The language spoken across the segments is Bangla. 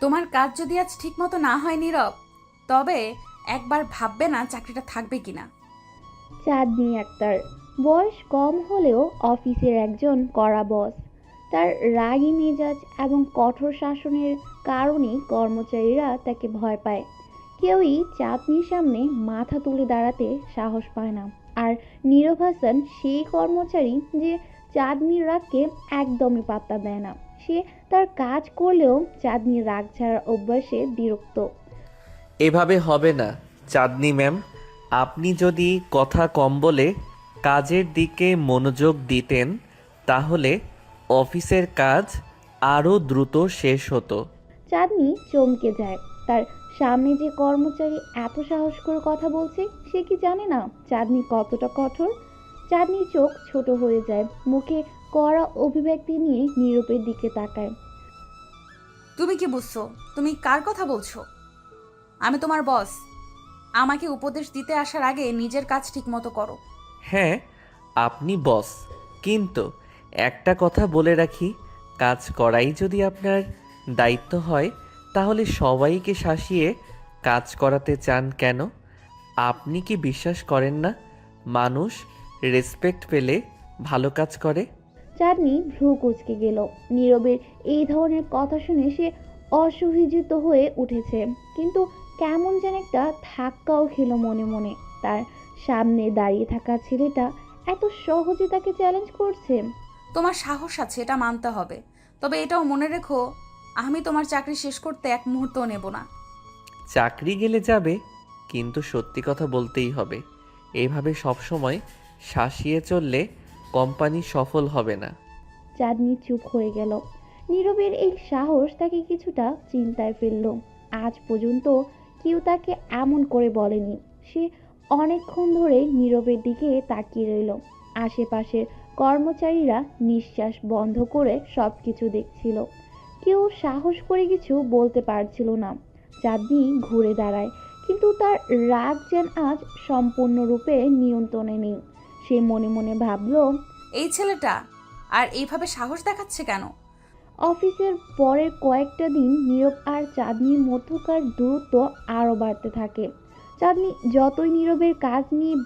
তোমার কাজ যদি আজ ঠিক মতো না হয় নীরব, তবে একবার ভাববে না চাকরিটা থাকবে কিনা। চাঁদনি আক্তার বয়স কম হলেও অফিসের একজন কড়া বস। তার রাগী মেজাজ এবং কঠোর শাসনের কারণেই কর্মচারীরা তাকে ভয় পায়। কেউই চাঁদনির সামনে মাথা তুলে দাঁড়াতে সাহস পায় না। আর নীরব হাসান সেই কর্মচারী যে চাঁদনির রাগকে একদমই পাত্তা দেয় না। সে তার কাজ করলেও চাঁদনির রাগ ছাড়ার অভ্যাসে বিরক্ত। এভাবে হবে না চাঁদনি ম্যাম। আপনি যদি কথা কম বলে কাজের দিকে মনোযোগ দিতেন তাহলে অফিসের কাজ আরও দ্রুত শেষ হতো। চাঁদনি চমকে যায়। তার সামনে যে কর্মচারী এত সাহস করে কথা বলছে, সে কি জানে না চাঁদনি কতটা কঠোর? চাঁদনির চোখ ছোট হয়ে যায়, মুখে কড়া অভিব্যক্তি নিয়ে নীরবের দিকে তাকায়। তুমি কি বুঝছো? তুমি কার কথা বলছো? আমি তোমার বস। আমাকে উপদেশ দিতে আসার আগে নিজের কাজ ঠিক মতো করো। হ্যাঁ, আপনি বস, কিন্তু একটা কথা বলে রাখি, কাজ করাই যদি আপনার দায়িত্ব হয় তাহলে সবাইকে শাসিয়ে কাজ করাতে চান কেন? আপনি কি বিশ্বাস করেন না মানুষ রেসপেক্ট পেলে ভালো কাজ করে? চাঁদনি ভ্রু কুঁচকে গেল। নীরবের এই ধরনের কথা শুনে সে অসহ্যিত হয়ে উঠেছে, কিন্তু কেমন যেন একটা ধাক্কাও খেলো মনে মনে। তার সামনে দাঁড়িয়ে থাকা ছেলেটা এত সহজে তাকে চ্যালেঞ্জ করছে। তোমার সাহস আছে, এটা মানতে হবে। তবে এটাও মনে রেখো, আমি তোমার চাকরি শেষ করতে এক মুহূর্তও নেব না। চাকরি গেলে যাবে, কিন্তু সত্যি কথা বলতেই হবে। এইভাবে সবসময় শাসিয়ে চললে কোম্পানি সফল হবে না। চাঁদনি চুপ হয়ে গেল। নীরবের এই সাহস তাকে কিছুটা চিন্তায় ফেলল। আজ পর্যন্ত কেউ তাকে এমন করে বলেনি। সে অনেকক্ষণ ধরে নীরবের দিকে তাকিয়ে রইল। আশেপাশের কর্মচারীরা নিঃশ্বাস বন্ধ করে সবকিছু দেখছিল। কেউ সাহস করে কিছু বলতে পারছিল না। চাঁদনি ঘুরে দাঁড়ায়, কিন্তু তার রাগ যেন আজ সম্পূর্ণরূপে নিয়ন্ত্রণে নেই। সে মনে মনে ভাবল, এই ছেলেটা আর এইভাবে সাহস দেখাচ্ছে কেন? অফিসের পরের কয়েকটা দিন নীরব আর চাঁদনির মধ্যকার দূরত্ব আরও বাড়তে থাকে। চাঁদনি যতই নীরবের কাজ নিয়ে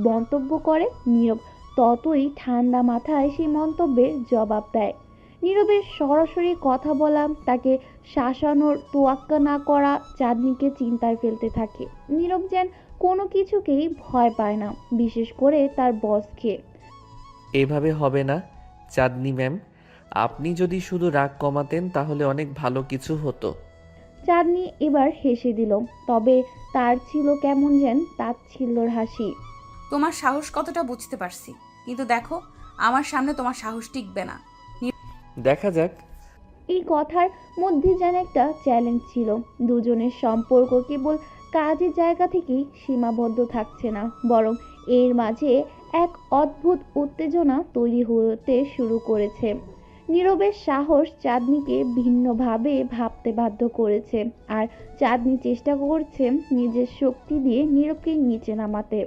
মন্তব্য করে, নীরব ততই ঠান্ডা মাথায় সেই মন্তব্যের জবাব দেয়। নীরবের সরাসরি কথা বলা, তাকে শাসানোর তোয়াক্কা না করা চাঁদনিকে চিন্তায় ফেলতে থাকে। নীরব যেন কোনো কিছুকেই ভয় পায় না, বিশেষ করে তার বসকে। এভাবে হবে না চাঁদনি ম্যাম। আপনি যদি শুধু রাগ কমাতেন তাহলে অনেক ভালো কিছু হতো। চাঁদনি এবার হেসে দিল, তবে তার ছিল কেমন যেন তাচ্ছিল্যর হাসি। তোমার সাহস কতটা বুঝতে পারছি, কিন্তু দেখো, আমার সামনে তোমার সাহস টিকবে না। দেখা যাক। এই কথার মধ্যে যেন একটা চ্যালেঞ্জ ছিল। দুজনের সম্পর্ক কেবল কাজের জায়গা থেকেই সীমাবদ্ধ থাকছে না, বরং এর মাঝে এক অদ্ভুত উত্তেজনা তৈরি হতে শুরু করেছে। নীরবের সাহস চাঁদনিকে ভিন্নভাবে ভাবতে বাধ্য করেছে, আর চাঁদনি চেষ্টা করছে নিজের শক্তি দিয়ে নীরবকে নিচে নামাতে।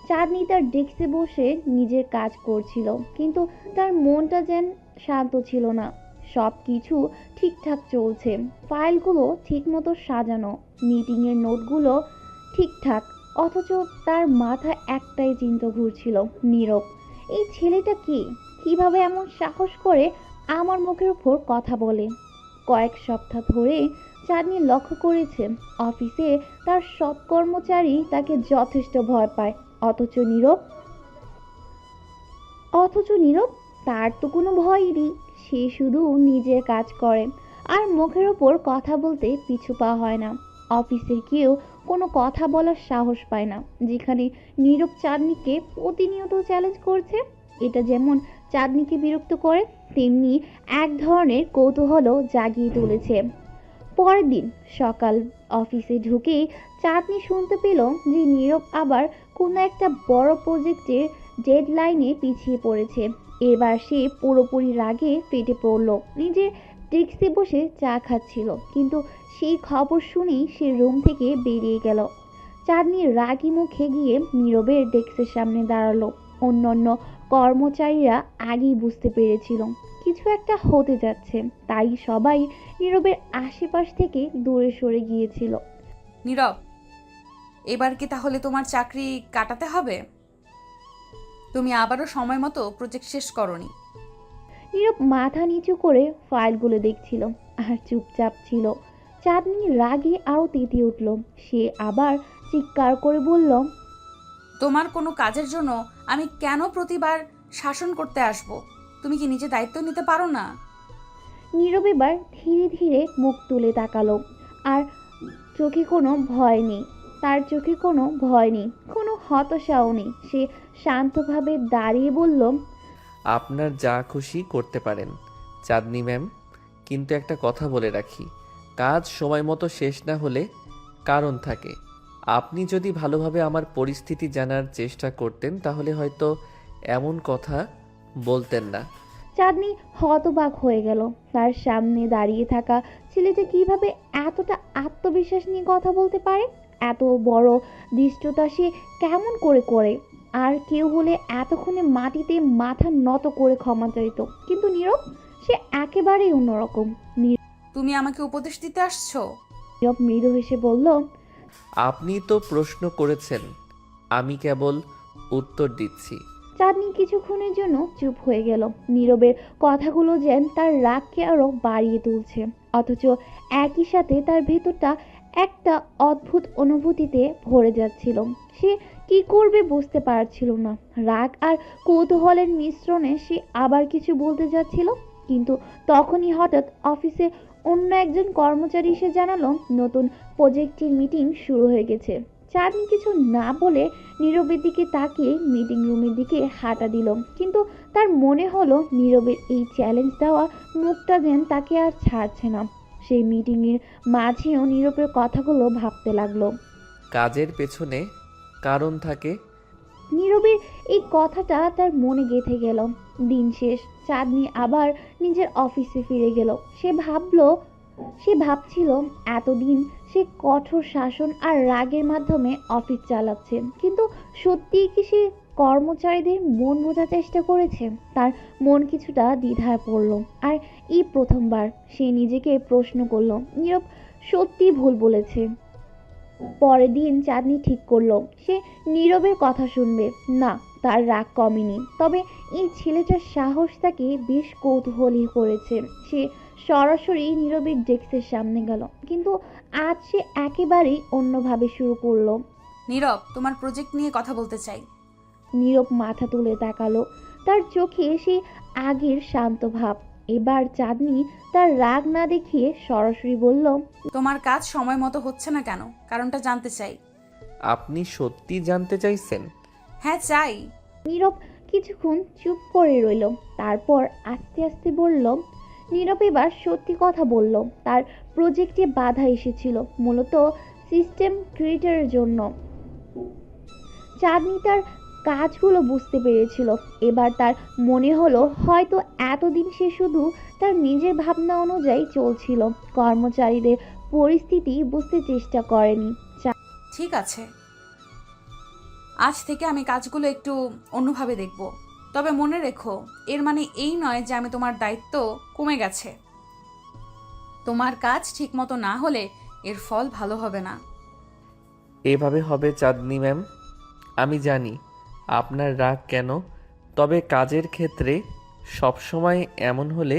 চাঁদনি তার ডেস্কে বসে নিজের কাজ করছিল, কিন্তু তার মনটা যেন শান্ত ছিল না। সব কিছু ঠিকঠাক চলছে, ফাইলগুলো ঠিকমতো সাজানো, মিটিংয়ের নোটগুলো ঠিকঠাক, অথচ তার মাথায় একটাই চিন্তা ঘুরছিল, নীরব। এই ছেলেটা কি? কিভাবে এমন সাহস করে আমার মুখের উপর কথা বলে? কয়েক সপ্তাহ ধরে চাঁদনি লক্ষ্য করেছে অফিসে তার সব কর্মচারী তাকে যথেষ্ট ভয় পায়। অথচ নীরব অথচ নীরব, তার তো কোনো ভয়ই নেই। সে শুধু নিজের কাজ করে, আর মুখের ওপর কথা বলতে পিছু পা হয় না। অফিসের কেউ কোনো কথা বলার সাহস পায় না, যেখানে নীরব চাঁদনিকে প্রতিনিয়ত চ্যালেঞ্জ করছে। এটা যেমন চাঁদনিকে বিরক্ত করে, তেমনি এক ধরনের কৌতূহল জাগিয়ে তুলেছে। পরের দিন সকাল, অফিসে ঢুকেই চাঁদনি শুনতে পেল যে নীরব আবার কোনো একটা বড় প্রজেক্টের ডেডলাইনে পিছিয়ে পড়েছে। এবার সে পুরোপুরি রাগে ফেটে পড়ল। নিজের ডেস্কে বসে চা খাচ্ছিল, কিন্তু সেই খবর শুনেই সে রুম থেকে বেরিয়ে গেল। চাঁদনি রাগী মুখে গিয়ে নীরবের ডেস্কের সামনে দাঁড়ালো। অন্যান্য কর্মচারীরা আগেই বুঝতে পেরেছিল কিছু একটা হতে যাচ্ছে, তাই সবাই নীরবের আশেপাশ থেকে দূরে সরে গিয়েছিল। নীরব, এবার কি তাহলে তোমার চাকরি কাটাতে হবে? তুমি আবারও সময় মতো প্রজেক্ট শেষ করনি। নীরব মাথা নিচু করে ফাইলগুলো দেখছিল আর চুপচাপ ছিল। চাঁদনি রাগে আরো তেতে উঠল। সে আবার চিৎকার করে বলল, তোমার কোনো কাজের জন্য আমি কেন প্রতিবার শাসন করতে আসব? তুমি কি নিজে দায়িত্ব নিতে পারো না? নীরব এবার ধীরে ধীরে মুখ তুলে তাকালো। আর চোখে কোনো ভয় নেই, তার চোখে কোনো ভয় নেই, কোনো হতাশাও নেই। সে শান্তভাবে দাঁড়িয়ে বলল, আপনার যা খুশি করতে পারেন চাঁদনি ম্যাম, কিন্তু একটা কথা বলে রাখি, কাজ সময় মতো শেষ না হলে কারণ থাকে। আপনি যদি ভালোভাবে আমার পরিস্থিতি জানার চেষ্টা করতেন তাহলে হয়তো এমন কথা বলতেন না। চাঁদনি হতবাক হয়ে গেল। তার সামনে দাঁড়িয়ে থাকা ছেলেটা কিভাবে এতটা আত্মবিশ্বাস নিয়ে কথা বলতে পারে? এত বড় দৃষ্টতা সে কেমন করে করে? আর কেউ হলে এতক্ষণে মাটিতে মাথা নত করে ক্ষমা চাইত, কিন্তু নীরব, সে একেবারেই অন্যরকম। তুমি আমাকে উপদেশ দিতে আসছো? নীরব মৃদু হেসে বলল, আপনি তো প্রশ্ন করেছেন, আমি কেবল উত্তর দিচ্ছি। চাঁদনি কিছুক্ষণের জন্য চুপ হয়ে গেল। নীরবের কথাগুলো যেন তার রাগকে আরো বাড়িয়ে তুলছে, অথচ একই সাথে তার ভেতরটা একটা অদ্ভুত অনুভূতিতে ভরে যাচ্ছিল। সে কি করবে বুঝতে পারছিল না। রাগ আর কৌতূহলের মিশ্রণে সে আবার কিছু বলতে যাচ্ছিল, কিন্তু তখনই হঠাৎ অফিসে অন্য একজন কর্মচারী এসে জানালো নতুন প্রজেক্টের মিটিং শুরু হয়ে গেছে। চাঁদনি কিছু না বলে নীরবের দিকে তাকিয়ে মিটিং রুমের দিকে হাঁটা দিল, কিন্তু তার মনে হলো নীরবের এই চ্যালেঞ্জ দেওয়া মুখটা যেন তাকে আর ছাড়ছে না। সেই মিটিংয়ের মাঝেও নীরবের কথাগুলো ভাবতে লাগলো। কাজের পেছনে কারণ থাকে। নীরবের এই কথাটা তার মনে গেঁথে গেল। দিন শেষ, চাঁদনি আবার নিজের অফিসে ফিরে গেল। সে ভাবছিল এতদিন সে কঠোর শাসন আর রাগের মাধ্যমে অফিস চালাচ্ছে, কিন্তু সত্যিই কি সে কর্মচারীদের মন বোঝার চেষ্টা করেছে? তার মন কিছুটা দ্বিধায় পড়ল। আর এই প্রথমবার সে নিজেকে প্রশ্ন করলো, নীরব সত্যি ভুল বলেছে। পরের দিন চাঁদনি ঠিক করলো সে নীরবের কথা শুনবে না। তার রাগ কমেনি, তবে এই ছেলেটার সাহস তাকে বেশ কৌতূহলী করেছে। সে সরাসরি নীরবের ডেস্কের সামনে গেল, কিন্তু আজ সে একেবারেই অন্যভাবে শুরু করলো। নীরব, তোমার প্রজেক্ট নিয়ে কথা বলতে চাই। নীরব মাথা তুলে তাকালো। তার চোখে সে আগের শান্ত ভাব। এবার চাঁদনি তার রাগ না দেখিয়ে সরাসরি বলল, তোমার কাজ সময় মতো হচ্ছে না কেন? কারণটা জানতে চাই। আপনি সত্যি জানতে চাইছেন? হ্যাঁ, চাই। নীরব কিছুক্ষণ চুপ করে রইল, তারপর আস্তে আস্তে বলল। নীরব এবার সত্যি কথা বলল। তার প্রজেক্টে বাধা এসেছিল মূলত সিস্টেম ক্রিয়েটরের জন্য। চাঁদনি তার কাজগুলো বুঝতে পেরেছিল। এবার তার মনে হলো হয়তো এতদিন সে শুধু তার নিজের ভাবনা অনুযায়ী চলছিল, কর্মচারীদের পরিস্থিতি বুঝতে চেষ্টা করেনি। ঠিক আছে, আজ থেকে আমি কাজগুলো একটু অন্যভাবে দেখব। তবে মনে রেখো, এর মানে এই নয় যে আমি তোমার দায়িত্ব কমে গেছে। তোমার কাজ ঠিকমতো না হলে এর ফল ভালো হবে না। এভাবে হবে চাঁদনি ম্যাম। আমি জানি আপনার রাগ কেন, তবে কাজের ক্ষেত্রে সবসময় এমন হলে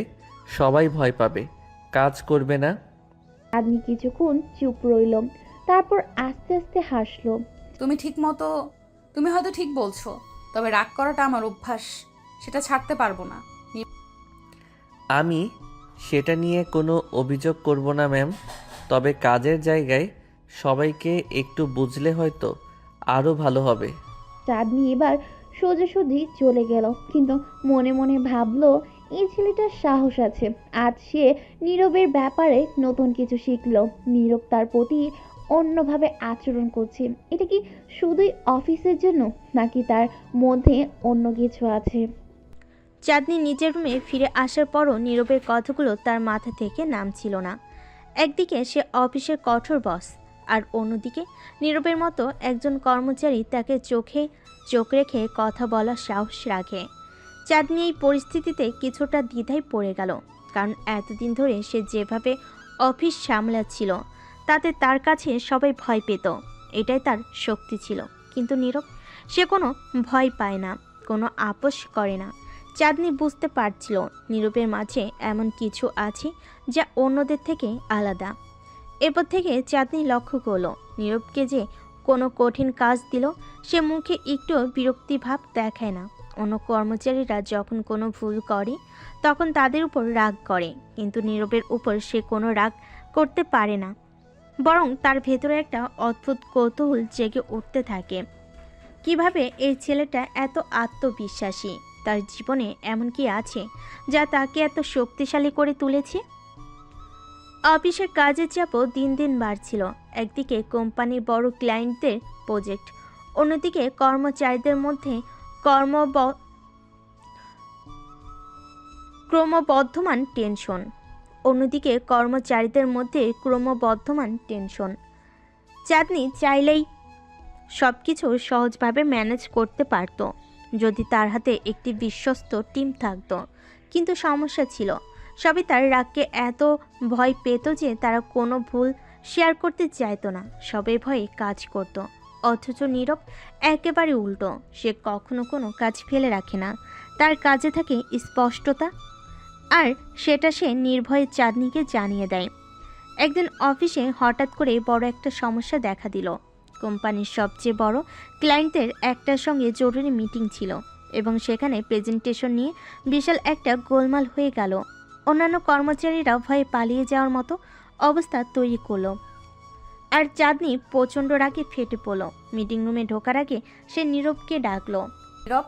সবাই ভয় পাবে, কাজ করবে না। চাঁদনি কিছুক্ষণ চুপ রইল, তারপর আস্তে আস্তে হাসলো। তুমি হয়তো ঠিক বলছো, তবে রাগ করাটা আমার অভ্যাস, সেটা ছাড়তে পারবো না। আমি সেটা নিয়ে কোনো অভিযোগ করব না ম্যাম, তবে কাজের জায়গায় সবাইকে একটু বুঝলে হয়তো আরও ভালো হবে। চাঁদনি এবার সোজাসুজি চলে গেল, কিন্তু মনে মনে ভাবলো এই ছেলেটার সাহস আছে। আজ সে নীরবের ব্যাপারে নতুন কিছু শিখলো। নীরব তার প্রতি অন্যভাবে আচরণ করছে। এটা কি শুধুই অফিসের জন্য, নাকি তার মধ্যে অন্য কিছু আছে? চাঁদনি নিজের রুমে ফিরে আসার পরও নীরবের কথাগুলো তার মাথা থেকে নামছিল না। একদিকে সে অফিসের কঠোর বস, আর অন্যদিকে নীরবের মতো একজন কর্মচারী তাকে চোখে চোখ রেখে কথা বলার সাহস রাখে। চাঁদনি এই পরিস্থিতিতে কিছুটা দ্বিধায় পড়ে গেল, কারণ এতদিন ধরে সে যেভাবে অফিস সামলাচ্ছিল তাতে তার কাছে সবাই ভয় পেত, এটাই তার শক্তি ছিল। কিন্তু নীরব, সে কোনো ভয় পায় না, কোনো আপোষ করে না। চাঁদনি বুঝতে পারছিল নীরবের মাঝে এমন কিছু আছে যা অন্যদের থেকে আলাদা। এরপর থেকে চাঁদনি লক্ষ্য করল নীরবকে যে কোনো কঠিন কাজ দিল সে মুখে একটু বিরক্তিভাব দেখায় না। অন্য কর্মচারীরা যখন কোনো ভুল করে তখন তাদের উপর রাগ করে, কিন্তু নীরবের উপর সে কোনো রাগ করতে পারে না, বরং তার ভেতরে একটা অদ্ভুত কৌতূহল জেগে উঠতে থাকে। কিভাবে এই ছেলেটা এত আত্মবিশ্বাসী? তার জীবনে এমন কি আছে যা তাকে এত শক্তিশালী করে তুলেছে? অফিসের কাজের চাপও দিন দিন বাড়ছিল। একদিকে কোম্পানির বড় ক্লায়েন্টদের প্রজেক্ট, অন্যদিকে কর্মচারীদের মধ্যে ক্রমবর্ধমান টেনশন। চাঁদনি চাইলেই সব কিছু সহজভাবে ম্যানেজ করতে পারত যদি তার হাতে একটি বিশ্বস্ত টিম থাকতো। কিন্তু সমস্যা ছিল, সবই তার রাগকে এত ভয় পেত যে তারা কোনো ভুল শেয়ার করতে চাইতো না, সবাই ভয়ে কাজ করত। অথচ নীরব একেবারে উল্টো, সে কখনো কোনো কাজ ফেলে রাখে না, তার কাজে থাকে স্পষ্টতা, আর সেটা সে নির্ভয়ে চাঁদনিকে জানিয়ে দেয়। একদিন অফিসে হঠাৎ করে বড় একটা সমস্যা দেখা দিল। কোম্পানির সবচেয়ে বড় ক্লায়েন্টের একটার সঙ্গে জরুরি মিটিং ছিল এবং সেখানে প্রেজেন্টেশন নিয়ে বিশাল একটা গোলমাল হয়ে গেল। অন্যান্য কর্মচারীরা ভয়ে পালিয়ে যাওয়ার মতো অবস্থা তৈরি করলো, আর চাঁদনি প্রচণ্ড রাগে ফেটে পড়ল। মিটিং রুমে ঢোকার আগে সে নীরবকে ডাকলো। নীরব,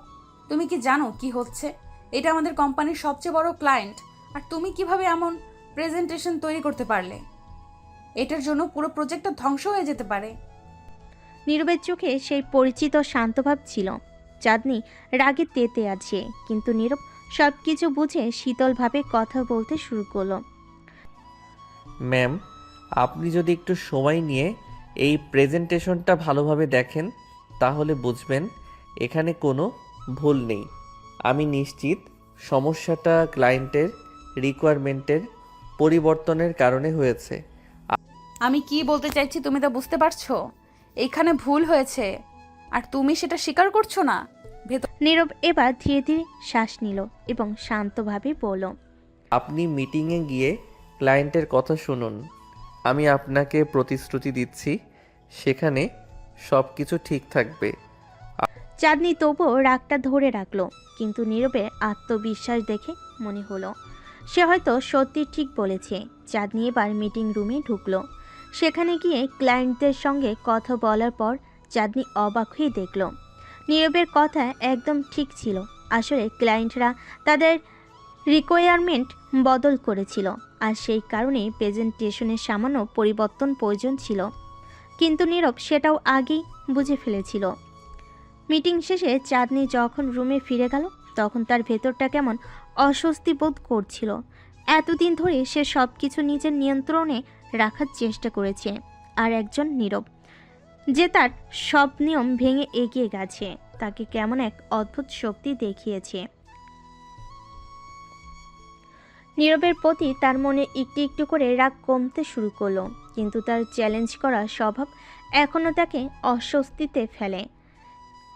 তুমি কি জানো কি হচ্ছে? এটা আমাদের কোম্পানির সবচেয়ে বড় ক্লায়েন্ট, আর তুমি কিভাবে এমন প্রেজেন্টেশন তৈরি করতে পারলে? এটার জন্য পুরো প্রজেক্টটা ধ্বংস হয়ে যেতে পারে। নীরবের চোখে সেই পরিচিত শান্তভাব ছিল। চাঁদনি রাগে তেতে আছে, কিন্তু নীরব সব কিছু বুঝে শীতলভাবে কথা বলতে শুরু করলো। ম্যাম, আপনি যদি একটু সময় নিয়ে এই প্রেজেন্টেশনটা ভালোভাবে দেখেন তাহলে বুঝবেন এখানে কোনো ভুল নেই। আমি নিশ্চিত সমস্যাটা ক্লায়েন্টের রিকোয়ারমেন্টের পরিবর্তনের কারণে হয়েছে। আমি কি বলতে চাইছি তুমি তা বুঝতে পারছো? এখানে ভুল হয়েছে আর তুমি সেটা স্বীকার করছো না। নীরব এবার ধীরে ধীরে শ্বাস নিল এবং শান্তভাবে বলল, আপনি মিটিংয়ে গিয়ে ক্লায়েন্টের কথা শুনুন। আমি আপনাকে প্রতিশ্রুতি দিচ্ছি সেখানে সব কিছু ঠিক থাকবে। চাঁদনি তবুও রাগটা ধরে রাখলো, কিন্তু নীরবের আত্মবিশ্বাস দেখে মনে হলো সে হয়তো সত্যি ঠিক বলেছে। চাঁদনি এবার মিটিং রুমে ঢুকলো। সেখানে গিয়ে ক্লায়েন্টদের সঙ্গে কথা বলার পর চাঁদনি অবাক হয়ে দেখল নীরবের কথা একদম ঠিক ছিল। আসলে ক্লায়েন্টরা তাদের রিকোয়ারমেন্ট বদল করেছিল, আর সেই কারণে প্রেজেন্টেশনের সামান্য পরিবর্তন প্রয়োজন ছিল। কিন্তু নীরব সেটাও আগেই বুঝে ফেলেছিল। মিটিং শেষে চাঁদনি যখন রুমে ফিরে গেল তখন তার ভেতরটা কেমন অস্বস্তি বোধ করছিল। এতদিন ধরে সে সব কিছু নিজের নিয়ন্ত্রণে রাখার চেষ্টা করেছে, আর একজন নীরব যে তার সব নিয়ম ভেঙে এগিয়ে গেছে তাকে কেমন এক অদ্ভুত শক্তি দেখিয়েছে। নীরবের প্রতি তার মনে একটু একটু করে রাগ কমতে শুরু করলো, কিন্তু তার চ্যালেঞ্জ করা স্বভাব এখনও তাকে অস্বস্তিতে ফেলে।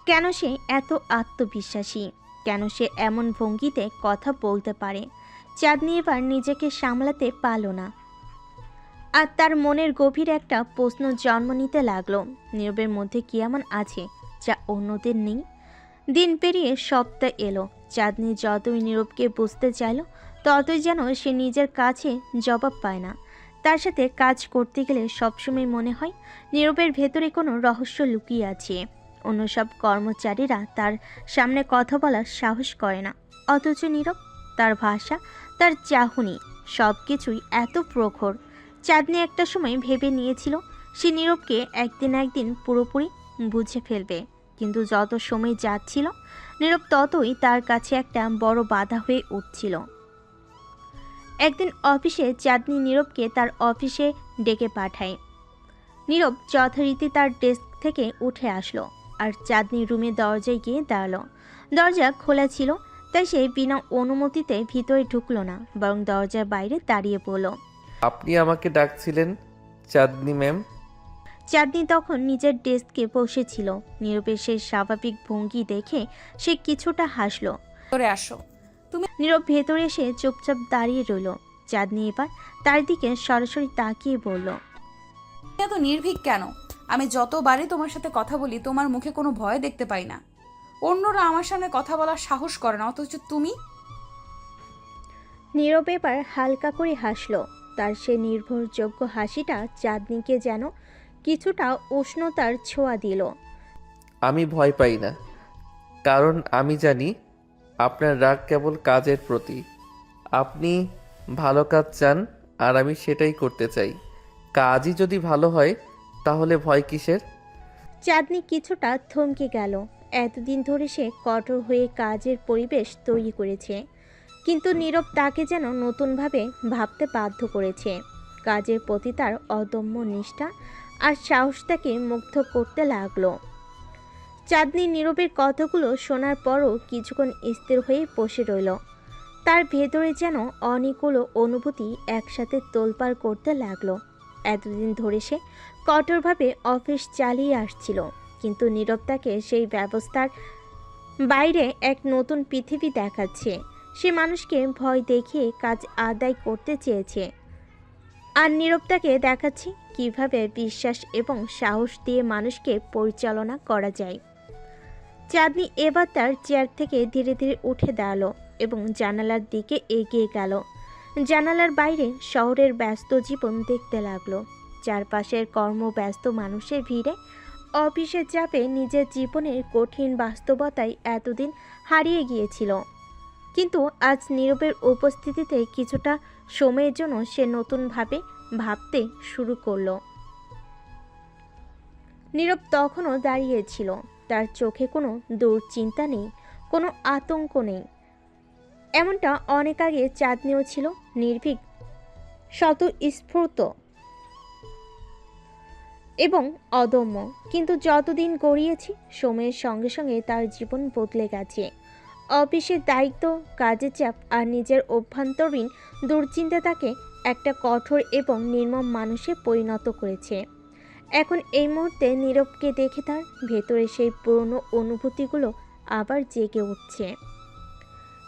কেন সে এত আত্মবিশ্বাসী? কেন সে এমন ভঙ্গিতে কথা বলতে পারে? চাঁদনি এবার নিজেকে সামলাতে পারল না, আর তার মনের গভীর একটা প্রশ্ন জন্ম নিতে লাগলো, নীরবের মধ্যে কি এমন আছে যা অন্যদের নেই? দিন পেরিয়ে সপ্তাহ এলো। চাঁদনি যতই নীরবকে বুঝতে চাইল ততই যেন সে নিজের কাছে জবাব পায় না। তার সাথে কাজ করতে গেলে সবসময় মনে হয় নীরবের ভেতরে কোনো রহস্য লুকিয়ে আছে। অন্য সব কর্মচারীরা তার সামনে কথা বলার সাহস করে না, অথচ নীরব, তার ভাষা, তার চাহনি, সব কিছুই এত প্রখর। চাঁদনি একটা সময় ভেবে নিয়েছিল সে নীরবকে একদিন পুরোপুরি বুঝে ফেলবে, কিন্তু যত সময় যাচ্ছিল নীরব ততই তার কাছে একটা বড় বাধা হয়ে উঠছিল। একদিন অফিসে চাঁদনি নীরবকে তার অফিসে ডেকে পাঠায়। নীরব যথারীতি তার ডেস্ক থেকে উঠে আসলো আর চাঁদনি রুমের দরজায় গিয়ে দাঁড়ালো। দরজা খোলা ছিল, তাই সে বিনা অনুমতিতে ভিতরে ঢুকলো না, বরং দরজার বাইরে দাঁড়িয়ে পড়ল। আপনি আমাকে ডাকছিলেন চাঁদনি ম্যাম? চাঁদনি তখন নিজের ডেস্কে বসেছিল। নীরবের সেই স্বাভাবিক ভঙ্গি দেখে সে কিছুটা হাসলো। করে আসো। নীরব ভেতরে এসে চুপচাপ দাঁড়িয়ে রইল। চাঁদনি এবার তার দিকে সরাসরি তাকিয়ে বলল, তুমি এত নির্ভীক কেন? আমি যতবারই তোমার সাথে কথা বলি তোমার মুখে কোনো ভয় দেখতে পাই না। অন্যরা আমার সামনে কথা বলার সাহস করে না, অথচ তুমি। নীরব এবার হালকা করে হাসলো। তার সে নির্ভরযোগ্য হাসিটা চাঁদনিকে যেন কিছুটা উষ্ণতার ছোঁয়া দিল। আমি ভয় পাই না, কারণ আমি জানি আপনার রাগ কেবল কাজের প্রতি। আপনি ভালো কাজ চান আর আমি সেটাই করতে চাই। কাজই যদি ভালো হয় তাহলে ভয় কিসের? চাঁদনি কিছুটা থমকে গেল। এতদিন ধরে সে কঠোর হয়ে কাজের পরিবেশ তৈরি করেছে, কিন্তু নীরব তাকে যেন নতুনভাবে ভাবতে বাধ্য করেছে। কাজের প্রতি তার অদম্য নিষ্ঠা আর সাহস তাকে মুগ্ধ করতে লাগলো। চাঁদনি নীরবের কথাগুলো শোনার পরও কিছুক্ষণ স্থির হয়ে বসে রইল। তার ভেতরে যেন অনেকগুলো অনুভূতি একসাথে তোলপাড় করতে লাগলো। এতদিন ধরে সে কঠোরভাবে অফিস চালিয়ে আসছিল, কিন্তু নীরব তাকে সেই ব্যবস্থার বাইরে এক নতুন পৃথিবী দেখাচ্ছে। সে মানুষকে ভয় দেখিয়ে কাজ আদায় করতে চেয়েছে, আর নীরব তাকে দেখাচ্ছে কিভাবে বিশ্বাস এবং সাহস দিয়ে মানুষকে পরিচালনা করা যায়। চাঁদনি এবার তার চেয়ার থেকে ধীরে ধীরে উঠে দাঁড়ালো এবং জানালার দিকে এগিয়ে গেল। জানালার বাইরে শহরের ব্যস্ত জীবন দেখতে লাগলো। চারপাশের কর্মব্যস্ত মানুষের ভিড়ে, অফিসের চাপে নিজের জীবনের কঠিন বাস্তবতায় এতদিন হারিয়ে গিয়েছিল। কিন্তু আজ নীরবের উপস্থিতিতে কিছুটা সময়ের জন্য সে নতুনভাবে ভাবতে শুরু করলো। নীরব তখনও দাঁড়িয়েছিল। তার চোখে কোনো দুশ্চিন্তা নেই, কোনো আতঙ্ক নেই। এমনটা অনেক আগে চাঁদনিও ছিল, নির্ভীক, স্বতঃস্ফূর্ত এবং অদম্য। কিন্তু যতদিন গড়িয়েছে, সময়ের সঙ্গে সঙ্গে তার জীবন বদলে গেছে। অফিসের দায়িত্ব, কাজের চাপ আর নিজের অভ্যন্তরীণ দুশ্চিন্তা তাকে একটা কঠোর এবং নির্মম মানুষে পরিণত করেছে। এখন এই মুহূর্তে নীরবকে দেখে তার ভেতরে সেই পুরনো অনুভূতিগুলো আবার জেগে উঠছে।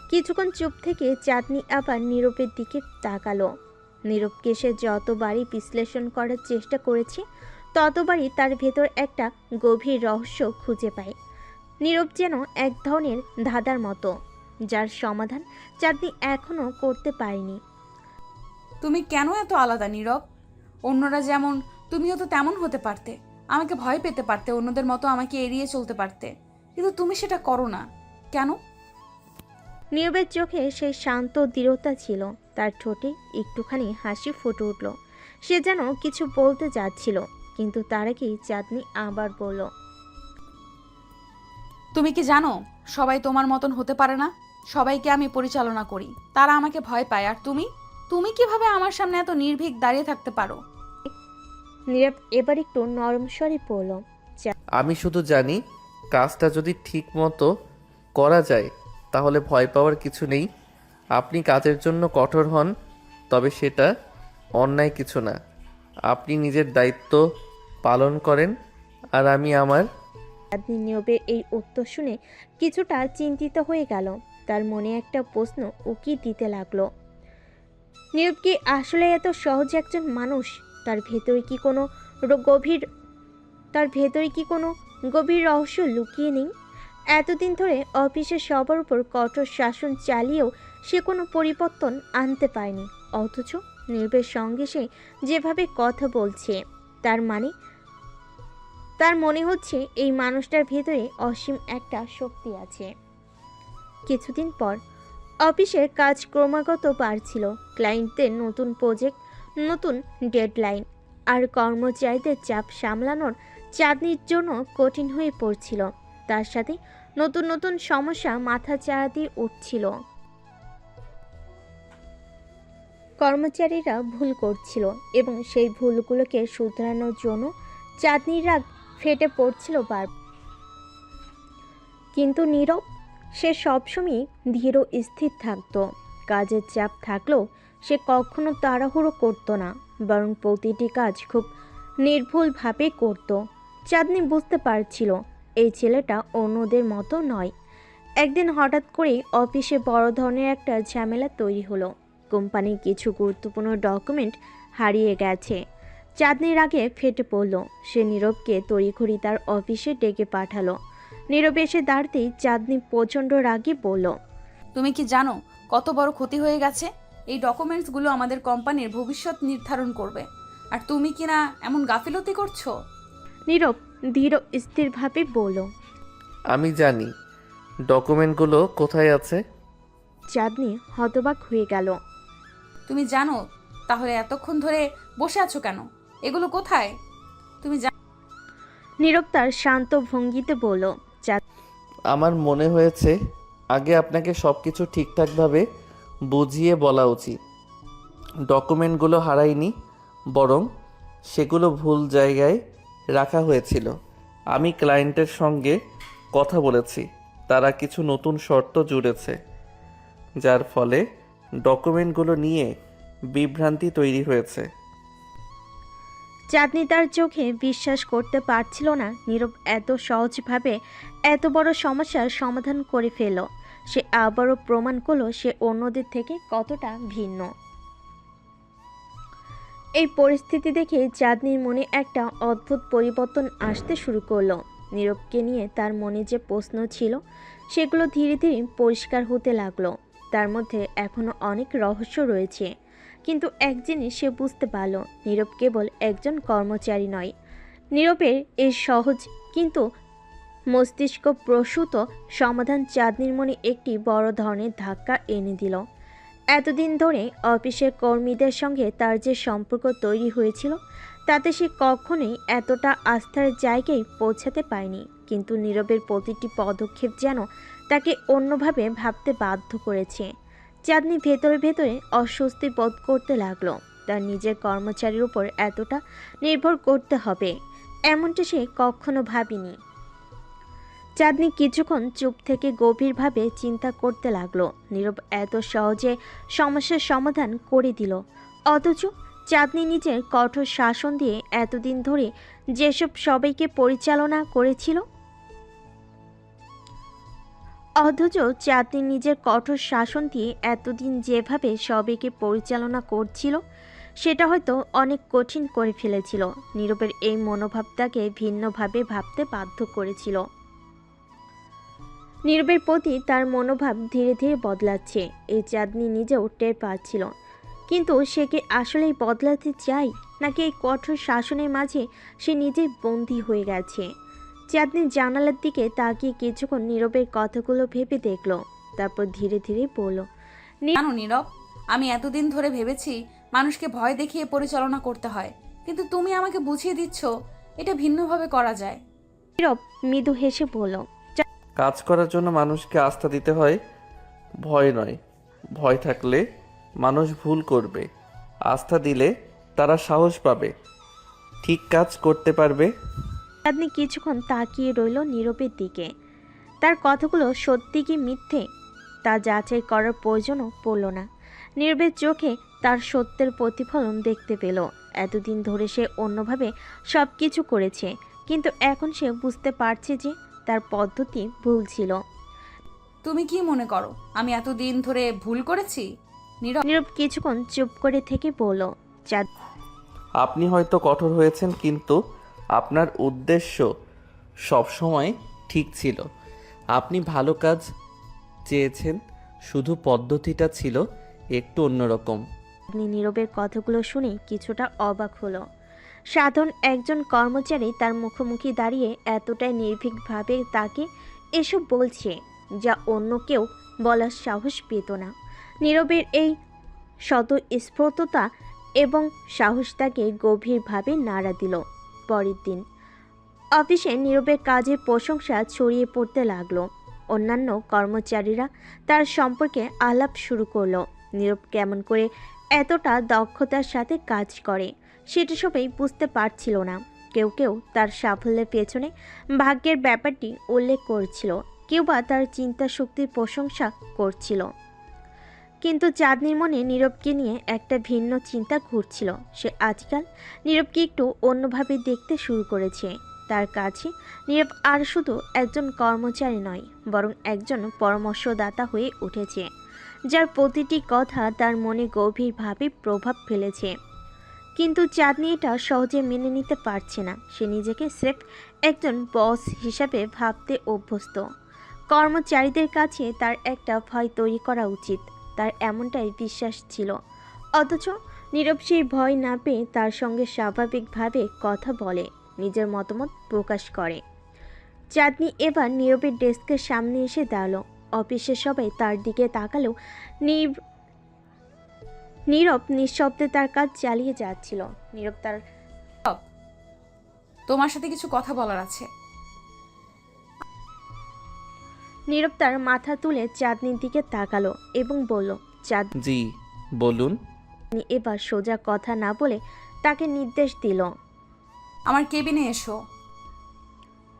কিছুক্ষণ চুপ থেকে চাঁদনি আবার নীরবের দিকে তাকালো। নীরবকে সে যতবারই বিশ্লেষণ করার চেষ্টা করেছে, ততবারই তার ভেতর একটা গভীর রহস্য খুঁজে পায়। নীরব যেন এক ধরনের ধাঁধার মতো, যার সমাধান চাঁদনি এখনও করতে পারেনি। তুমি কেন এত আলাদা নীরব? অন্যরা যেমন তুমিও তো তেমন হতে পারতে। আমাকে ভয় পেতে পারতে, অন্যদের মতো আমাকে এড়িয়ে চলতে পারতে, কিন্তু তুমি সেটা করো না কেন? নীরবের চোখে সেই শান্ত দৃঢ়তা ছিল। তার ঠোঁটে একটুখানি হাসি ফুটে উঠল। সে যেন কিছু বলতে যাচ্ছিল, কিন্তু তার আগেই চাঁদনি আবার বলল, তুমি কি জানো সবাই তোমার মতন হতে পারে না? সবাইকে আমি পরিচালনা করি, তারা আমাকে ভয় পায়, আর তুমি তুমি কিভাবে আমার সামনে এত নির্ভীক দাঁড়িয়ে থাকতে পারো? নীরব এবার একটু নরম স্বরে পড়ল, আমি শুধু জানি কাজটা যদি ঠিক মতো করা যায় তাহলে ভয় পাওয়ার কিছু নেই। আপনি কাজের জন্য কঠোর হন, তবে সেটা অন্যায় কিছু না। আপনি নিজের দায়িত্ব পালন করেন আর আমি আমার। চাঁদনি নীরবের এই উত্তর শুনে কিছুটা চিন্তিত হয়ে গেল। তার মনে একটা প্রশ্ন উকি দিতে লাগলো। নীরব কি আসলে এত সহজ একজন মানুষ? তার ভেতরে কি কোনো গভীর তার ভেতরে কি কোনো গভীর রহস্য লুকিয়ে নেই? এতদিন ধরে অফিসের সবার উপর কঠোর শাসন চালিয়েও সে কোনো পরিবর্তন আনতে পারেনি, অথচ নীরবের সঙ্গে সে যেভাবে কথা বলছে, তার মনে হচ্ছে এই মানুষটার ভেতরে অসীম একটা শক্তি আছে। কিছুদিন পর অফিসের কাজ ক্রমাগত বাড়ছিল। ক্লায়েন্টদের নতুন প্রজেক্ট, নতুন ডেডলাইন আর কর্মচারীদের চাপ সামলানোর চাঁদনির জন্য কঠিন হয়ে পড়ছিল। তার সাথে নতুন নতুন সমস্যা মাথা চাড়া দিয়ে উঠছিল। কর্মচারীরা ভুল করছিল এবং সেই ভুলগুলোকে শুধরানোর জন্য চাঁদনির রাগ ফেটে পড়ছিল বার, কিন্তু নীরব সে সবসময় ধীর ও স্থির থাকতো। কাজের চাপ থাকলেও সে কখনো তাড়াহুড়ো করতো না, বরং প্রতিটি কাজ খুব নির্ভুলভাবে করত। চাঁদনি বুঝতে পারছিল এই ছেলেটা অন্যদের মতো নয়। একদিন হঠাৎ করেই অফিসে বড় ধরনের একটা ঝামেলা তৈরি হলো। কোম্পানির কিছু গুরুত্বপূর্ণ ডকুমেন্ট হারিয়ে গেছে। চাঁদনির আগে ফেটে পড়ল। সে নীরবকে তড়িঘড়ি তার অফিসে ডেকে পাঠালো। নীরব এসে দাঁড়াতেই চাঁদনি প্রচণ্ড রাগী বলল, তুমি কি জানো কত বড় ক্ষতি হয়ে গেছে? এই ডকুমেন্টসগুলো আমাদের কোম্পানির ভবিষ্যৎ নির্ধারণ করবে, আর তুমি কি না এমন গাফিলতি করছো? নীরব ধীর স্থিরভাবে বলল। আমি জানি ডকুমেন্টগুলো কোথায় আছে। চাঁদনি হতবাক হয়ে গেল। তুমি জানো, তাহলে এতক্ষণ ধরে বসে আছো কেন? এগুলো কোথায় তুমি নীরব তার শান্ত ভঙ্গিতে বলল, আমার মনে হয়েছে আগে আপনাকে সব কিছু ঠিকঠাকভাবে বুঝিয়ে বলা উচিত। ডকুমেন্টগুলো হারায়নি, বরং সেগুলো ভুল জায়গায় রাখা হয়েছিল। আমি ক্লায়েন্টের সঙ্গে কথা বলেছি, তারা কিছু নতুন শর্ত জুড়েছে, যার ফলে ডকুমেন্টগুলো নিয়ে বিভ্রান্তি তৈরি হয়েছে। চাঁদনি তার চোখে বিশ্বাস করতে পারছিল না নীরব এত সহজভাবে এত বড় সমস্যার সমাধান করে ফেলল। সে আবারও প্রমাণ করল সে অন্যদের থেকে কতটা ভিন্ন। এই পরিস্থিতি দেখে চাঁদনির মনে একটা অদ্ভুত পরিবর্তন আসতে শুরু করলো। নীরবকে নিয়ে তার মনে যে প্রশ্ন ছিল সেগুলো ধীরে ধীরে পরিষ্কার হতে লাগলো। তার মধ্যে এখনো অনেক রহস্য রয়েছে, কিন্তু এক জিনিস সে বুঝতে পারল, নীরব কেবল একজন কর্মচারী নয়। নীরবের এই সহজ কিন্তু মস্তিষ্ক প্রসূত সমাধান চাঁদনির মনে একটি বড় ধরনের ধাক্কা এনে দিল। এতদিন ধরে অফিসের কর্মীদের সঙ্গে তার যে সম্পর্ক তৈরি হয়েছিল তাতে সে কখনোই এতটা আস্থার জায়গায় পৌঁছাতে পারেনি, কিন্তু নীরবের প্রতিটি পদক্ষেপ যেন তাকে অন্যভাবে ভাবতে বাধ্য করেছে। চাঁদনি ভেতরে ভেতরে অস্বস্তি বোধ করতে লাগলো। তার নিজের কর্মচারীর উপর এতটা নির্ভর করতে হবে এমনটা সে কখনো ভাবেনি। চাঁদনি কিছুক্ষণ চুপ থেকে গভীরভাবে চিন্তা করতে লাগলো। নীরব এত সহজে সমস্যার সমাধান করে দিল, অথচ চাঁদনি নিজের কঠোর শাসন দিয়ে এতদিন ধরে যেসব সবাইকে পরিচালনা করেছিল অথচ চাঁদনি নিজের কঠোর শাসন দিয়ে এতদিন যেভাবে সবাইকে পরিচালনা করছিল সেটা হয়তো অনেক কঠিন করে ফেলেছিল। নীরবের এই মনোভাবটাকে ভিন্নভাবে ভাবতে বাধ্য করেছিল। নীরবের প্রতি তার মনোভাব ধীরে ধীরে বদলাচ্ছে, এই চাঁদনি নিজেও টের পাচ্ছিল। কিন্তু সে কি আসলেই বদলাতে চায়, নাকি এই কঠোর শাসনের মাঝে সে নিজেই বন্দী হয়ে গেছে? চাঁদনি জানালার দিকে তাকিয়ে কিছুক্ষণ নীরবের কথাগুলো ভেবে দেখল, তারপর ধীরে ধীরে বলল, জানো নীরব, আমি এতদিন ধরে ভেবেছি মানুষকে ভয় দেখিয়ে পরিচালনা করতে হয়, কিন্তু তুমি আমাকে বুঝিয়ে দিচ্ছ এটা ভিন্নভাবে করা যায়। নীরব মৃদু হেসে বলল, কাজ করার জন্য মানুষকে আস্থা দিতে হয়, ভয় নয়। ভয় থাকলে মানুষ ভুল করবে, আস্থা দিলে তারা সাহস পাবে, ঠিক কাজ করতে পারবে। চাঁদনি কিছুক্ষণ তাকিয়ে রইল নীরবের দিকে। তার কথাগুলো সত্যি কি মিথ্যে তা যাচাই করার প্রয়োজনও পড়ল না। নীরবের চোখে তার সত্যের প্রতিফলন দেখতে পেল। এতদিন ধরে সে অন্যভাবে সব কিছু করেছে, কিন্তু এখন সে বুঝতে পারছে যে তার পদ্ধতি ভুল ছিল। তুমি কি মনে করো আমি এতদিন ধরে ভুল করেছি? নীরব কিছুক্ষণ চুপ করে থেকে বলল, আপনি হয়তো কঠোর হয়েছেন, কিন্তু আপনার উদ্দেশ্য সবসময় ঠিক ছিল। আপনি ভালো কাজ চেয়েছেন, শুধু পদ্ধতিটা ছিল একটু অন্যরকম। আপনি নীরবের কথাগুলো শুনে কিছুটা অবাক হলো। সাধারণ একজন কর্মচারী তার মুখোমুখি দাঁড়িয়ে এতটাই নির্ভীকভাবে তাকে এসব বলছে, যা অন্য কেউ বলার সাহস পেত না। নীরবের এই স্বতঃস্ফূর্ততা এবং সাহস তাকে গভীরভাবে নাড়া দিল। পরের দিন অফিসে নীরবের কাজের প্রশংসা ছড়িয়ে পড়তে লাগলো। অন্যান্য কর্মচারীরা তার সম্পর্কে আলাপ শুরু করলো। নীরব কেমন করে এতটা দক্ষতার সাথে কাজ করে সেটা সবাই বুঝতে পারছিল না। কেউ কেউ তার সাফল্যের পেছনে ভাগ্যের ব্যাপারটি উল্লেখ করছিল, কেউ বা তার চিন্তা শক্তির প্রশংসা করছিল। কিন্তু চাঁদনির মনে নীরবকে নিয়ে একটা ভিন্ন চিন্তা ঘুরছিল। সে আজকাল নীরবকে একটু অন্যভাবে দেখতে শুরু করেছে। তার কাছে নীরব আর শুধু একজন কর্মচারী নয়, বরং একজন পরামর্শদাতা হয়ে উঠেছে, যার প্রতিটি কথা তার মনে গভীরভাবে প্রভাব ফেলেছে। কিন্তু চাঁদনি এটা সহজে মেনে নিতে পারছে না। সে নিজেকে স্রেফ একজন বস হিসাবে ভাবতে অভ্যস্ত। কর্মচারীদের কাছে তার একটা ভয় তৈরি করা উচিত, তার এমনটাই বিশ্বাস ছিল। অথচ নীরব সেই ভয় না পেয়ে তার সঙ্গে স্বাভাবিকভাবে কথা বলে, নিজের মতামত প্রকাশ করে। চাঁদনি এবার নীরবের ডেস্কের সামনে এসে দাঁড়ালো। অফিসের সবাই তার দিকে তাকালেও নীরব নিঃশব্দে তার কাজ চালিয়ে যাচ্ছিল। নীরব তোমার সাথে কিছু কথা বলার আছে। তার মাথা তুলে চাঁদনির দিকে তাকালো এবং বলল, চাঁদনি জি বলুন। এবার সোজা কথা না বলে তাকে নির্দেশ দিল। আমার কেবিনে এসো।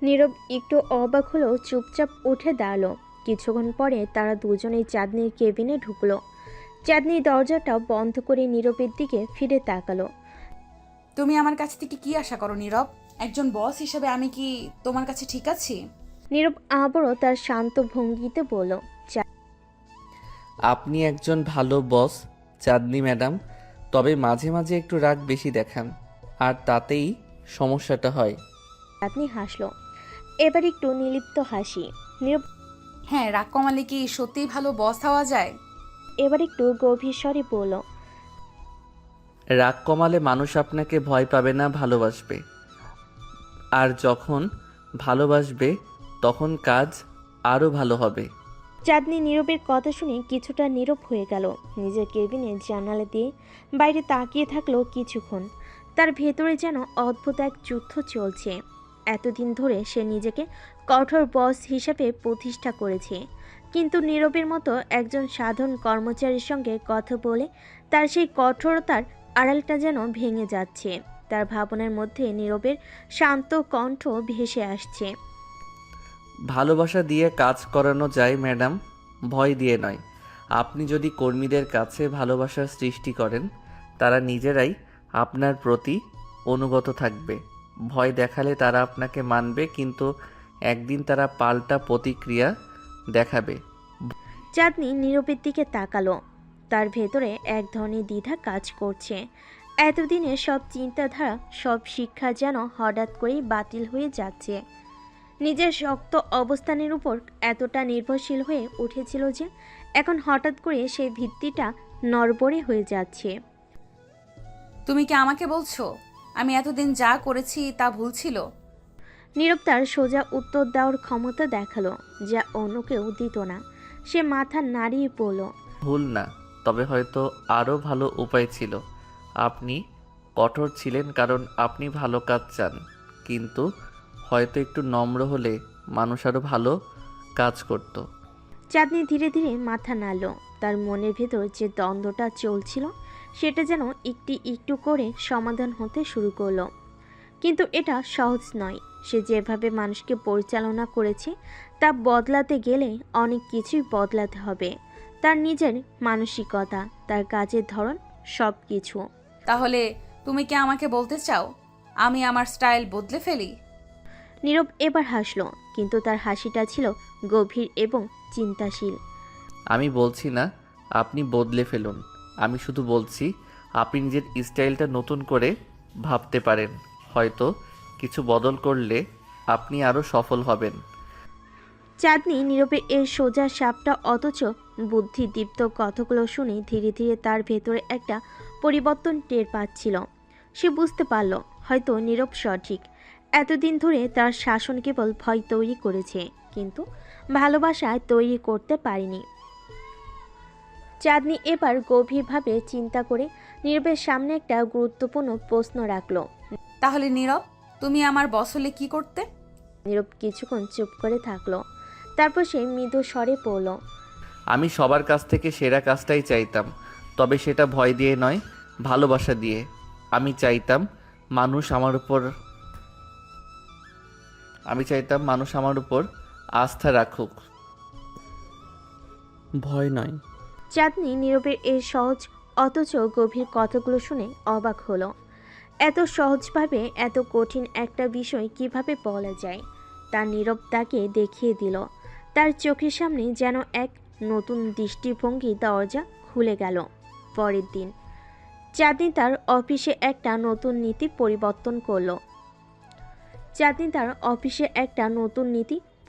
নীরব একটু অবাক হলেও চুপচাপ উঠে দাঁড়ালো। কিছুক্ষণ পরে তারা দুজনেই চাঁদনির কেবিনে ঢুকলো। চাঁদনি দরজাটা বন্ধ করে নীরবের দিকে ফিরে তাকালো। তুমি আমার কাছ থেকে কি আশা করো নীরব? একজন বস হিসেবে আমি কি তোমার কাছে ঠিক আছি? নীরব আবারও তার শান্ত ভঙ্গিতে বলল, আপনি একজন ভালো বস চাঁদনি ম্যাডাম, তবে মাঝে মাঝে একটু রাগ বেশি দেখান, আর তাতেই সমস্যাটা হয়। চাঁদনি হাসলো, এবার একটু নির্লিপ্ত হাসি। নীরব হ্যাঁ, রাগ কমালে কি সত্যিই ভালো বস হওয়া যায়? এবার একটু গভীর স্বরে বলল, রাগ কমালে মানুষ আপনাকে ভয় পাবে না, ভালোবাসবে। আর যখন ভালোবাসবে তখন কাজ আরও ভালো হবে। চাঁদনি নীরবের কথা শুনে কিছুটা নীরব হয়ে গেল। নিজের কেবিনে জানালা দিয়ে বাইরে তাকিয়ে থাকলো কিছুক্ষণ। তার ভেতরে যেন অদ্ভুত এক যুদ্ধ চলছে। এতদিন ধরে সে নিজেকে কঠোর বস হিসেবে প্রতিষ্ঠা করেছে, কিন্তু নীরবের মতো একজন সাধারণ কর্মচারীর সঙ্গে কথা বলে তার সেই কঠোরতার আড়ালটা যেন ভেঙে যাচ্ছে। তার ভাবনার মধ্যে নীরবের শান্ত কণ্ঠ ভেসে আসছে। ভালোবাসা দিয়ে কাজ করানো যায় ম্যাডাম, ভয় দিয়ে নয়। আপনি যদি কর্মীদের কাছে ভালোবাসার সৃষ্টি করেন, তারা নিজেরাই আপনার প্রতি অনুগত থাকবে। ভয় দেখালে তারা আপনাকে মানবে, কিন্তু একদিন তারা পাল্টা প্রতিক্রিয়া দেখাবে। চাঁদনি নীরবের দিকে তাকালো। তার ভেতরে এক ধরনের দ্বিধা কাজ করছে। এতদিনের সব চিন্তাধারা, সব শিক্ষা যেন হঠাৎ করেই বাতিল হয়ে যাচ্ছে। নিজের শক্ত অবস্থানের উপর এতটা নির্ভরশীল হয়ে উঠেছিল যে এখন হঠাৎ করে সেই ভিত্তিটা নড়বড়ে হয়ে যাচ্ছে। তুমি কি আমাকে বলছো আমি এতদিন যা করেছি তা ভুল ছিল? নীরব তার সোজা উত্তর দেওয়ার ক্ষমতা দেখালো, যা অন্য কেউ দিত না। সে মাথা নাড়িয়ে পড়ল, ভুল না, তবে হয়তো আরও ভালো উপায় ছিল। আপনি কঠোর ছিলেন কারণ আপনি ভালো কাজ চান, কিন্তু হয়তো একটু নম্র হলে মানুষ আরও ভালো কাজ করত। চাঁদনি ধীরে ধীরে মাথা নাড়ল। তার মনের ভেতর যে দ্বন্দ্বটা চলছিল সেটা যেন একটু একটু করে সমাধান হতে শুরু করলো। কিন্তু এটা সহজ নয়। সে যেভাবে মানুষকে পরিচালনা করেছে তা বদলাতে গেলে অনেক কিছুই বদলাতে হবে। তার নিজের মানসিকতা, তার কাজের ধরন, সব কিছু। তাহলে তুমি কি আমাকে বলতে চাও আমি আমার স্টাইল বদলে ফেলি? নীরব এবার হাসলো, কিন্তু তার হাসিটা ছিল গভীর এবং চিন্তাশীল। আমি বলছি না আপনি বদলে ফেলুন, আমি শুধু বলছি আপনি নিজের স্টাইলটা নতুন করে ভাবতে পারেন। হয়তো কিছু বদল করলে আপনি আরও সফল হবেন। চাঁদনি নীরবের এই সোজা সাপটা অথচ বুদ্ধিদীপ্ত কথাগুলো শুনে ধীরে ধীরে তার ভেতরে একটা পরিবর্তন টের পাচ্ছিল। সে বুঝতে পারল হয়তো নীরব সঠিক। এতদিন ধরে তার শাসন কেবল ভয় তৈরি করেছে, কিন্তু ভালোবাসায় তৈরি করতে পারেনি। চাঁদনি এবার গভীরভাবে চিন্তা করে নীরবের সামনে একটা গুরুত্বপূর্ণ প্রশ্ন রাখল। তাহলে নীরব, তুমি আমার বস হলে কি করতে? নীরব কিছুক্ষণ চুপ করে থাকলো। তারপর সে মৃদু স্বরে পড়ল, আমি সবার কাছ থেকে সেরা কাজটাই চাইতাম, তবে সেটা ভয় দিয়ে নয়, ভালোবাসা দিয়ে। আমি চাইতাম মানুষ আমার উপর আমি চাইতাম মানুষ আমার উপর আস্থা রাখুক। ভয় নয়। চাঁদনি নীরবের এই সহজ অথচ গভীর কথাগুলো শুনে অবাক হলো। এত সহজভাবে এত কঠিন একটা বিষয় কিভাবে বলা যায়। তার নীরব তাকে দেখিয়ে দিল। তার চোখের সামনে যেন এক নতুন দৃষ্টিভঙ্গি দরজা খুলে গেল। পরের দিন চাঁদনি তার অফিসে একটা নতুন নীতি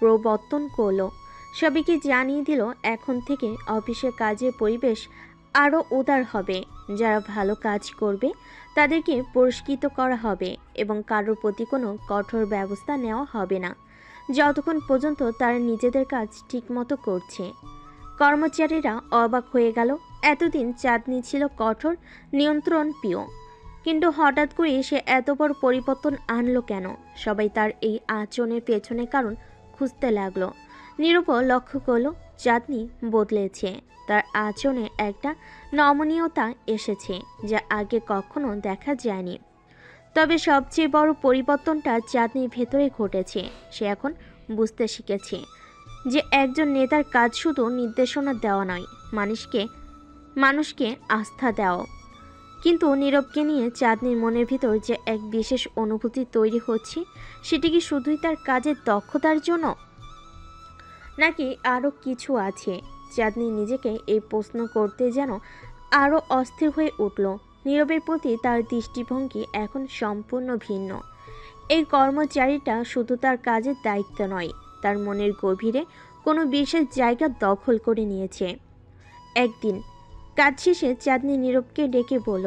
পরিবর্তন করলো। সবাইকে জানিয়ে দিল এখন থেকে অফিসের কাজের পরিবেশ আরও উদার হবে। যারা ভালো কাজ করবে তাদেরকে পুরস্কৃত করা হবে এবং কারোর প্রতি কোনো কঠোর ব্যবস্থা নেওয়া হবে না যতক্ষণ পর্যন্ত তারা নিজেদের কাজ ঠিকমতো করছে। কর্মচারীরা অবাক হয়ে গেল। এতদিন চাঁদনি ছিল কঠোর নিয়ন্ত্রণ প্রিয়, কিন্তু হঠাৎ করে সে এত বড় পরিবর্তন আনলো কেন? সবাই তার এই আচরণের পেছনে কারণ খুঁজতে লাগলো। নীরবও লক্ষ্য করলো চাঁদনি বদলেছে। তার আচরণে একটা নমনীয়তা এসেছে যা আগে কখনো দেখা যায়নি। তবে সবচেয়ে বড় পরিবর্তনটা চাঁদনির ভেতরে ঘটেছে। সে এখন বুঝতে শিখেছে যে একজন নেতার কাজ শুধু নির্দেশনা দেওয়া নয়, মানুষকে আস্থা দেওয়া। কিন্তু নীরবকে নিয়ে চাঁদনির মনের ভিতর যে এক বিশেষ অনুভূতি তৈরি হচ্ছে, সেটি কি শুধুই তার কাজের দক্ষতার জন্য, নাকি আরও কিছু আছে? চাঁদনি নিজেকে এই প্রশ্ন করতে যেন আরও অস্থির হয়ে উঠল। নীরবের প্রতি তার দৃষ্টিভঙ্গি এখন সম্পূর্ণ ভিন্ন। এই কর্মচারীটা শুধু তার কাজের দায়িত্ব নয়, তার মনের গভীরে কোনো বিশেষ জায়গা দখল করে নিয়েছে। একদিন কাজ শেষে চাঁদনি নীরবকে ডেকে বলল।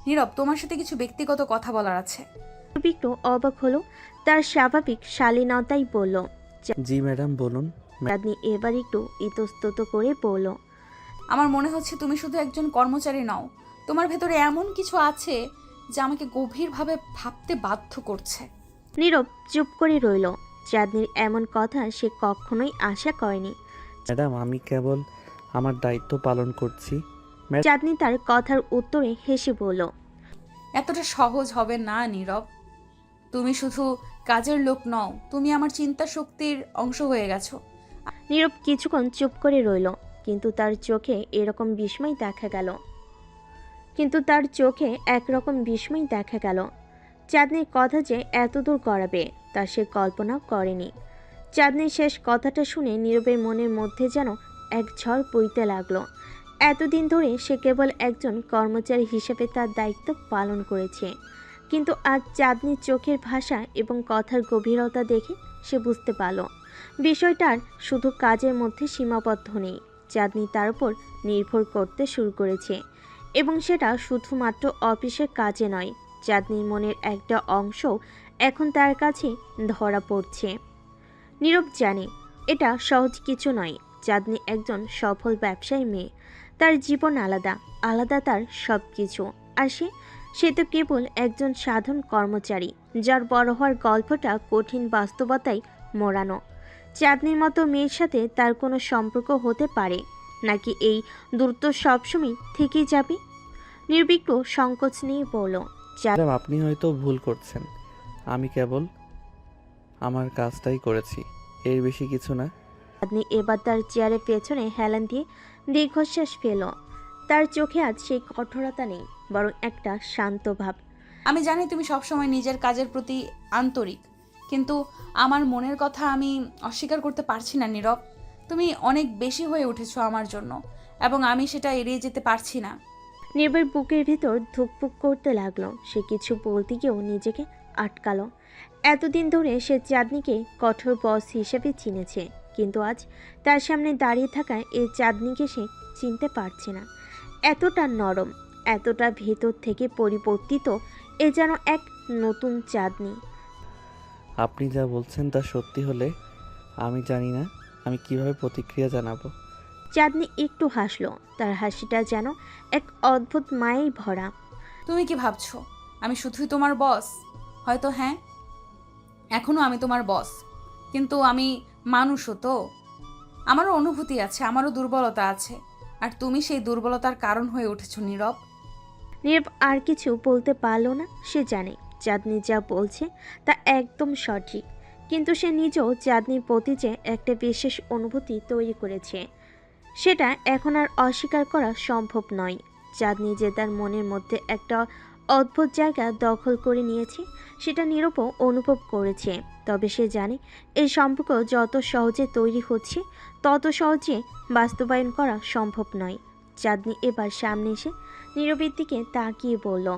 নীরব, তোমার সাথে কিছু ব্যক্তিগত কথা বলার আছে। নীরব একটু অবাক হলো। তার স্বাভাবিক শালীনতাই বলল। জি ম্যাডাম, বলুন। চাঁদনি এবার একটু ইতস্তত করে বলল, আমার মনে হচ্ছে তুমি শুধু একজন কর্মচারী নও, তোমার ভেতরে এমন কিছু আছে যা আমাকে গভীরভাবে ভাবতে বাধ্য করছে। নীরব চুপ করে রইল। চাঁদনির এমন কথা সে কখনোই আশা করেনি। ম্যাডাম, আমি কেবল আমার দায়িত্ব পালন করছি। চাঁদনি তার কথার উত্তরে হেসে বলল, এতটা সহজ হবে না নীরব। তুমি শুধু কাজের লোক নও, তুমি আমার চিন্তা শক্তির অংশ হয়ে গেছো। নীরব কিছুক্ষণ চুপ করে রইল, কিন্তু তার চোখে একরকম বিস্ময় দেখা গেল। চাঁদনির কথা যে এতদূর গড়াবে তা সে কল্পনা করেনি। চাঁদনির শেষ কথাটা শুনে নীরবের মনের মধ্যে যেন এক ঝড় বইতে লাগলো। এতদিন ধরে সে কেবল একজন কর্মচারী হিসেবে তার দায়িত্ব পালন করেছে, কিন্তু আজ চাঁদনির চোখের ভাষা এবং কথার গভীরতা দেখে সে বুঝতে পারল বিষয়টার শুধু কাজের মধ্যে সীমাবদ্ধ নেই। চাঁদনি তার উপর নির্ভর করতে শুরু করেছে, এবং সেটা শুধুমাত্র অফিসের কাজে নয়। চাঁদনির মনের একটা অংশ এখন তার কাছে ধরা পড়ছে। নীরব জানে এটা সহজ কিছু নয়। চাঁদনি একজন সফল ব্যবসায়ী মেয়ে, তার জীবন আলাদা আলাদা তার সব কিছু। আর সে তো কেবল একজন সাধারণ কর্মচারী, যার বড় হওয়ার গল্পটা কঠিন বাস্তবতায় মোড়ানো। চাঁদনির মতো মেয়ের সাথে তার কোনো সম্পর্ক হতে পারে নাকি এই দূরত্ব সবসময় থেকেই যাবে? নির্বিঘ্ন সংকোচ নিয়ে বলল, ম্যাডাম, আপনি হয়তো ভুল করছেন। আমি কেবল আমার কাজটাই করেছি, এর বেশি কিছু না। চাঁদনি এবার তার চেয়ারের পেছনে হেলান দিয়ে দীর্ঘশ্বাস ফেল। তার চোখে আজ সেই কঠোরতা নেই, বরং একটা শান্ত ভাব। আমি জানি তুমি সবসময় নিজের কাজের প্রতি আন্তরিক, কিন্তু আমার মনের কথা আমি অস্বীকার করতে পারছি না নীরব। তুমি অনেক বেশি হয়ে উঠেছো আমার জন্য, এবং আমি সেটা এড়িয়ে যেতে পারছি না। নীরবের বুকের ভিতর ধুকপুক করতে লাগলো। সে কিছু বলতে গিয়েও নিজেকে আটকালো। এতদিন ধরে সে চাঁদনিকে কঠোর বস হিসেবে চিনেছে, কিন্তু আজ তার সামনে দাঁড়িয়ে থাকা এই চাঁদনিকে সে চিনতে পারছে না। এতটা নরম, এতটা ভেতর থেকে পরিবর্তিত, এ যেন এক নতুন চাঁদনি। আপনি যা বলছেন তা সত্যি হলে আমি জানি না আমি কিভাবে প্রতিক্রিয়া জানাবো। চাঁদনি একটু হাসলো। তার হাসিটা যেন এক অদ্ভুত মায়ায় ভরা। তুমি কি ভাবছো আমি শুধুই তোমার বস? হয়তো হ্যাঁ, এখনো আমি তোমার বস, কিন্তু আমি মানুষও তো। আমারও অনুভূতি আছে, আমারও দুর্বলতা আছে, আর তুমি সেই দুর্বলতার কারণ হয়ে উঠেছো নীরব। নীরব আর কিছু বলতে পারল না। সে জানে চাঁদনি যা বলছে তা একদম সঠিক, কিন্তু সে নিজেও চাঁদনির প্রতি যে একটা বিশেষ অনুভূতি তৈরি করেছে সেটা এখন আর অস্বীকার করা সম্ভব নয়। চাঁদনি যে তার মনের মধ্যে একটা অদ্ভুত জায়গা দখল করে নিয়েছে সেটা নীরবও অনুভব করেছে। তবে সে জানে এই সম্পর্ক যত সহজে তৈরি হচ্ছে তত সহজে বাস্তবায়ন করা সম্ভব নয়। চাঁদনি এবার সামনে এসে নীরবের দিকে তাকিয়ে বলল,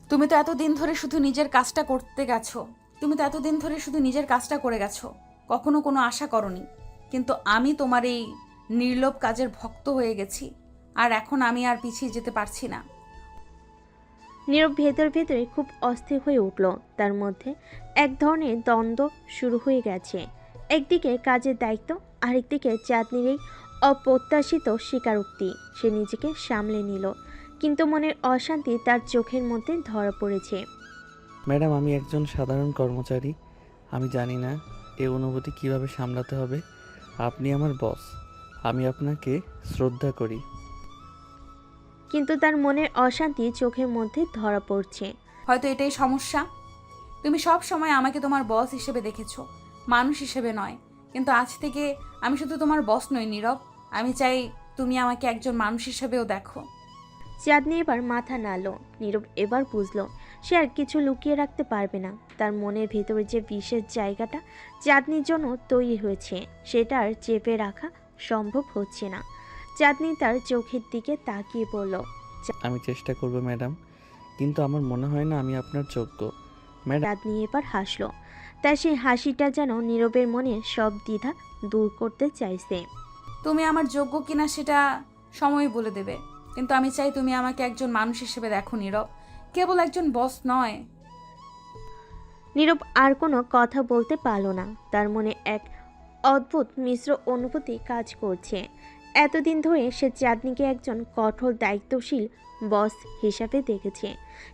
তুমি তো এতদিন ধরে শুধু নিজের কাজটা করতে গেছো। তুমি তো এতদিন ধরে শুধু নিজের কাজটা করে গেছো, কখনো কোনো আশা করনি। কিন্তু আমি তোমার এই নির্লোভ কাজের ভক্ত হয়ে গেছি, আর এখন আমি আর পিছিয়ে যেতে পারছি না। নীরব ভেতর ভেতরে খুব অস্থির হয়ে উঠল। তার মধ্যে এক ধরনের দ্বন্দ্ব শুরু হয়ে গেছে। একদিকে কাজের দায়িত্ব, আরেকদিকে চাঁদনির এই অপ্রত্যাশিত স্বীকারোক্তি। সে নিজেকে সামলে নিল, কিন্তু মনের অশান্তি তার চোখের মধ্যে ধরা পড়েছে। ম্যাডাম, আমি একজন সাধারণ কর্মচারী। আমি জানি না এই অনুভূতি কিভাবে সামলাতে হবে। আপনি আমার বস, আমি আপনাকে শ্রদ্ধা করি। কিন্তু তার মনের অশান্তি চোখের মধ্যে ধরা পড়ছে। হয়তো এটাই সমস্যা। তুমি সব সময় আমাকে তোমার বস হিসেবে দেখেছো, মানুষ হিসেবে নয়। কিন্তু আজ থেকে আমি শুধু তোমার বস নই নীরব, আমি চাই তুমি আমাকে একজন মানুষ হিসেবেও দেখো। চাঁদনি এবার মাথা নাড়ল। নীরব এবার বুঝলো সে আর কিছু লুকিয়ে রাখতে পারবে না। তার মনের ভেতরে যে বিশেষ জায়গাটা চাঁদনির জন্য তৈরি হয়েছে সেটা আর চেপে রাখা সম্ভব হচ্ছে না। চাঁদনি তার চোখের দিকে তাকিয়ে বলল, আমি চেষ্টা করব ম্যাডাম, কিন্তু আমার মনে হয় না আমি আপনার যোগ্য। ম্যাডাম, চাঁদনি এবার হাসলো। তার সেই হাসিটা যেন নীরবের মনের সব দ্বিধা দূর করতে চাইছে। তুমি আমার যোগ্য কিনা সেটা সময় বলে দেবে, কিন্তু আমি চাই তুমি আমাকে একজন মানুষ হিসেবে দেখো নীরব, কেবল একজন বস নয়। নীরব আর কোনো কথা বলতে পারল না। তার মনে এক অদ্ভুত মিশ্র অনুভূতি কাজ করছে। এতদিন ধরে সে চাঁদনিকে একজন কঠোর দায়িত্বশীল বস হিসাবে দেখেছে,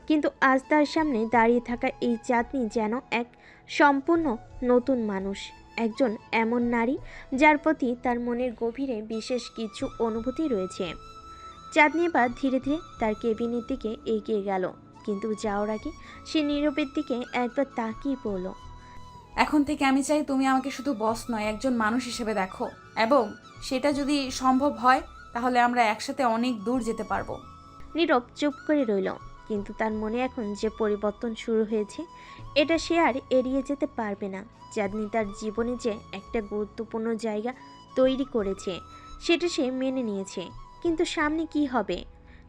কিন্তু আজ তার সামনে দাঁড়িয়ে থাকা এই চাঁদনি যেন এক সম্পূর্ণ নতুন মানুষ, একজন এমন নারী যার প্রতি তার মনের গভীরে বিশেষ কিছু অনুভূতি রয়েছে। চাঁদনি এবার ধীরে ধীরে তার কেবিনের দিকে এগিয়ে গেল, কিন্তু যাওয়ার আগে সে নীরবের দিকে একবার তাকিয়ে পড়ল। এখন থেকে আমি চাই তুমি আমাকে শুধু বস নয়, একজন মানুষ হিসেবে দেখো, এবং সেটা যদি সম্ভব হয় তাহলে আমরা একসাথে অনেক দূর যেতে পারবো। নীরব চুপ করে রইল, কিন্তু তার মনে এখন যে পরিবর্তন শুরু হয়েছে এটা সে আর এড়িয়ে যেতে পারবে না। চাঁদনি তার জীবনে যে একটা গুরুত্বপূর্ণ জায়গা তৈরি করেছে সেটা সে মেনে নিয়েছে, কিন্তু সামনে কি হবে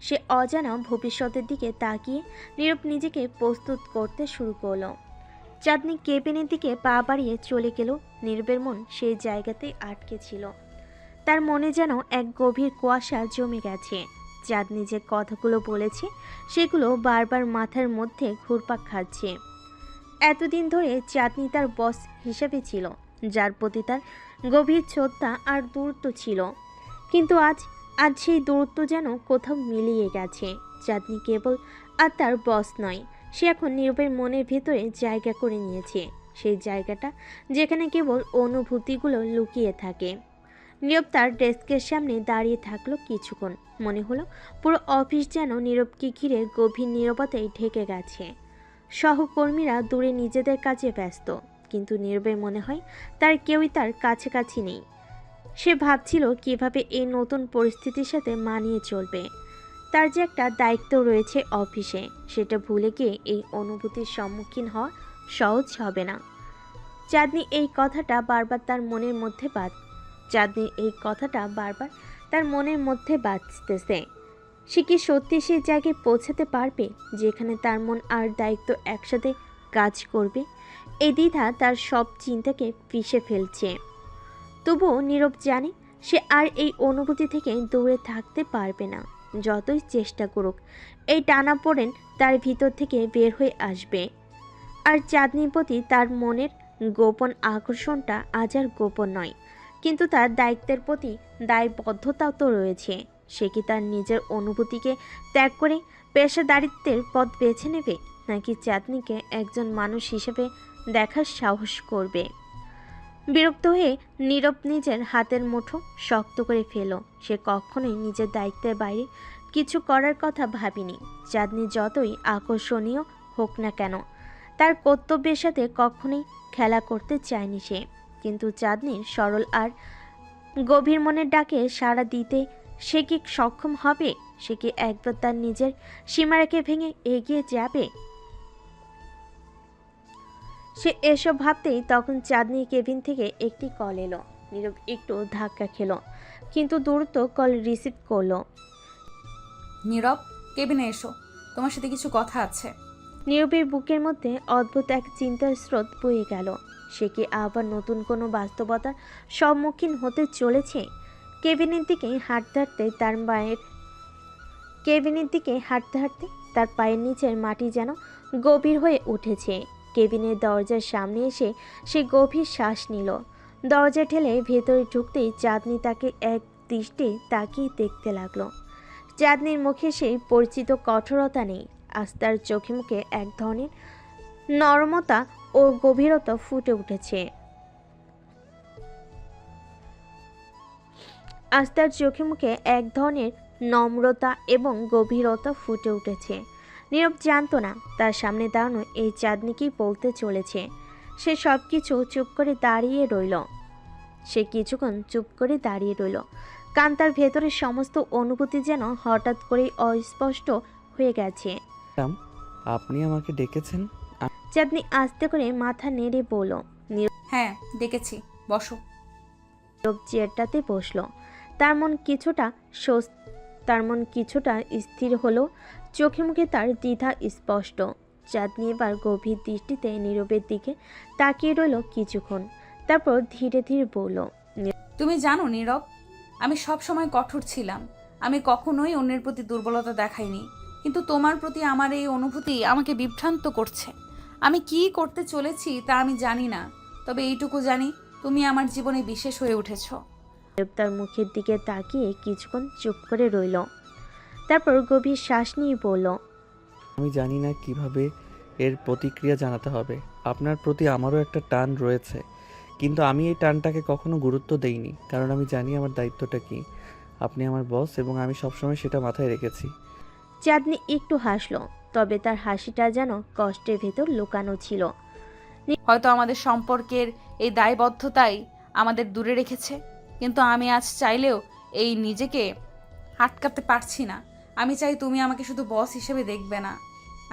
সে অজানা ভবিষ্যতের দিকে তাকিয়ে নীরব নিজেকে প্রস্তুত করতে শুরু করলো। চাঁদনি কেবিনের দিকে পা বাড়িয়ে চলে গেল। নীরবের মন সেই জায়গাতেই আটকে ছিল। তার মনে যেন এক গভীর কুয়াশা জমে গেছে। চাঁদনি যে কথাগুলো বলেছে সেগুলো বারবার মাথার মধ্যে ঘুরপাক খাচ্ছে। এতদিন ধরে চাঁদনি তার বস হিসেবে ছিল, যার প্রতি তার গভীর শ্রদ্ধা আর দূরত্ব ছিল, কিন্তু আজ সেই দূরত্ব যেন কোথাও মিলিয়ে গেছে। চাঁদনি কেবল আর তার বস নয়, সে এখন নীরবের মনের ভেতরে জায়গা করে নিয়েছে, সেই জায়গাটা যেখানে কেবল অনুভূতিগুলো লুকিয়ে থাকে। নীরব তার ডেস্কের সামনে দাঁড়িয়ে থাকলো কিছুক্ষণ। মনে হলো পুরো অফিস যেন নীরবকে ঘিরে গভীর নীরবতায় ঢেকে গেছে। সহকর্মীরা দূরে নিজেদের কাজে ব্যস্ত, কিন্তু নীরবের মনে হয় তার কেউই তার কাছাকাছি নেই। সে ভাবছিল কিভাবে এই নতুন পরিস্থিতির সাথে মানিয়ে চলবে। তার যে একটা দায়িত্ব রয়েছে অফিসে, সেটা ভুলে গিয়ে এই অনুভূতির সম্মুখীন হওয়া সহজ হবে না। চাঁদনি এই কথাটা বারবার তার মনের মধ্যে বাজতেছে। সে কি সত্যি সেই জায়গায় পৌঁছাতে পারবে যেখানে তার মন আর দায়িত্ব একসাথে কাজ করবে? এই দ্বিধা তার সব চিন্তাকে পিষে ফেলছে। তবুও নীরব জানে সে আর এই অনুভূতি থেকে দূরে থাকতে পারবে না। যতই চেষ্টা করুক, এই টানাপোড়েন তার ভিতর থেকে বের হয়ে আসবে। আর চাঁদনির প্রতি তার মনের গোপন আকর্ষণটা আজ আর গোপন নয়, কিন্তু তার দায়িত্বের প্রতি দায়বদ্ধতাও তো রয়েছে। সে কি তার নিজের অনুভূতিকে ত্যাগ করে পেশাদারিত্বের পথ বেছে নেবে, নাকি চাঁদনিকে একজন মানুষ হিসেবে দেখার সাহস করবে? বিরক্ত হয়ে নীরব নিজের হাতের মুঠো শক্ত করে ফেল। সে কখনোই নিজের দায়িত্বের বাইরে কিছু করার কথা ভাবেনি। চাঁদনি যতই আকর্ষণীয় হোক না কেন, তার কর্তব্যের সাথে কখনোই খেলা করতে চায়নি সে। কিন্তু চাঁদনির সরল আর গভীর মনের ডাকে সাড়া দিতে সে কি সক্ষম হবে? সে কি একবার তার নিজের সীমারেখে ভেঙে এগিয়ে যাবে? সে এসব ভাবতেই তখন চাঁদনি কেবিন থেকে একটি কল এলো। নীরব একটু ধাক্কা খেলো, কিন্তু দ্রুত কল রিসিভ করলো। নীরব, কেবিনে এসো, তোমার সাথে কিছু কথা আছে। নীরবের বুকের মধ্যে অদ্ভুত এক চিন্তার স্রোত বয়ে গেল। সে কি আবার নতুন কোনো বাস্তবতার সম্মুখীন হতে চলেছে? কেবিনের দিকে হাঁটতে হাঁটতে তার পায়ের নিচের মাটি যেন গভীর হয়ে উঠেছে। কেবিনের দরজার সামনে এসে সে গভীর শ্বাস নিল। দরজা ঠেলে ভেতরে ঢুকতেই চাঁদনি তাকে এক দৃষ্টে তাকিয়ে দেখতে লাগলো। চাঁদনির মুখে সেই পরিচিত কঠোরতা নেই, আজ তার চোখে মুখে এক ধরনের নরমতা ও গভীরতা ফুটে উঠেছে। আজ তার চোখে মুখে এক ধরনের নম্রতা এবং গভীরতা ফুটে উঠেছে। নীরব জানতো না তার সামনে দাঁড়ানো এই চাঁদনি কি বলতে চলেছে। সে সব কিছু চুপ করে দাঁড়িয়ে রইল। সে কিছুক্ষণ চুপ করে দাঁড়িয়ে রইল, কারণ তার ভেতরের সমস্ত অনুভূতি যেন হঠাৎ করেই অস্পষ্ট হয়ে গেছে। আপনি আমাকে ডেকেছেন? চাঁদনি আস্তে করে মাথা নেড়ে বলল। হ্যাঁ, ডেকেছি, বসো। নীরব চেয়ারটাতে বসলো। তার মন কিছুটা স্থির হলো। চোখে মুখে তার দ্বিধা স্পষ্ট। চাঁদনি এবার গভীর দৃষ্টিতে নীরবের দিকে তাকিয়ে রইল কিছুক্ষণ, তারপর ধীরে ধীরে বলল। তুমি জানো নীরব, আমি সব সময় কঠোর ছিলাম। আমি কখনোই অন্যের প্রতি দুর্বলতা দেখাইনি, কিন্তু তোমার প্রতি আমার এই অনুভূতি আমাকে বিভ্রান্ত করছে। আমি কি করতে চলেছি তা আমি জানি না, তবে এইটুকু জানি তুমি আমার জীবনে বিশেষ হয়ে উঠেছো। নীরব তার মুখের দিকে তাকিয়ে কিছুক্ষণ চুপ করে রইল, তারপর গভীর শ্বাস নিয়ে বলল। আমি জানি না কিভাবে এর প্রতিক্রিয়া জানাতে হবে। আপনার প্রতি আমারও একটা টান রয়েছে, কিন্তু আমি এই টানটাকে কখনো গুরুত্ব দেইনি, কারণ আমি জানি আমার দায়িত্বটা কি। আপনি আমার বস এবং আমি সবসময় সেটা মাথায় রেখেছি। চাঁদনি একটু হাসলো, তবে তার হাসিটা যেন কষ্টের ভেতর লুকানো ছিল। হয়তো আমাদের সম্পর্কের এই দায়বদ্ধতাই আমাদের দূরে রেখেছে, কিন্তু আমি আজ চাইলেও এই নিজেকে আটকাতে পারছি না। আমি চাই তুমি আমাকে শুধু বস হিসেবে দেখবে না,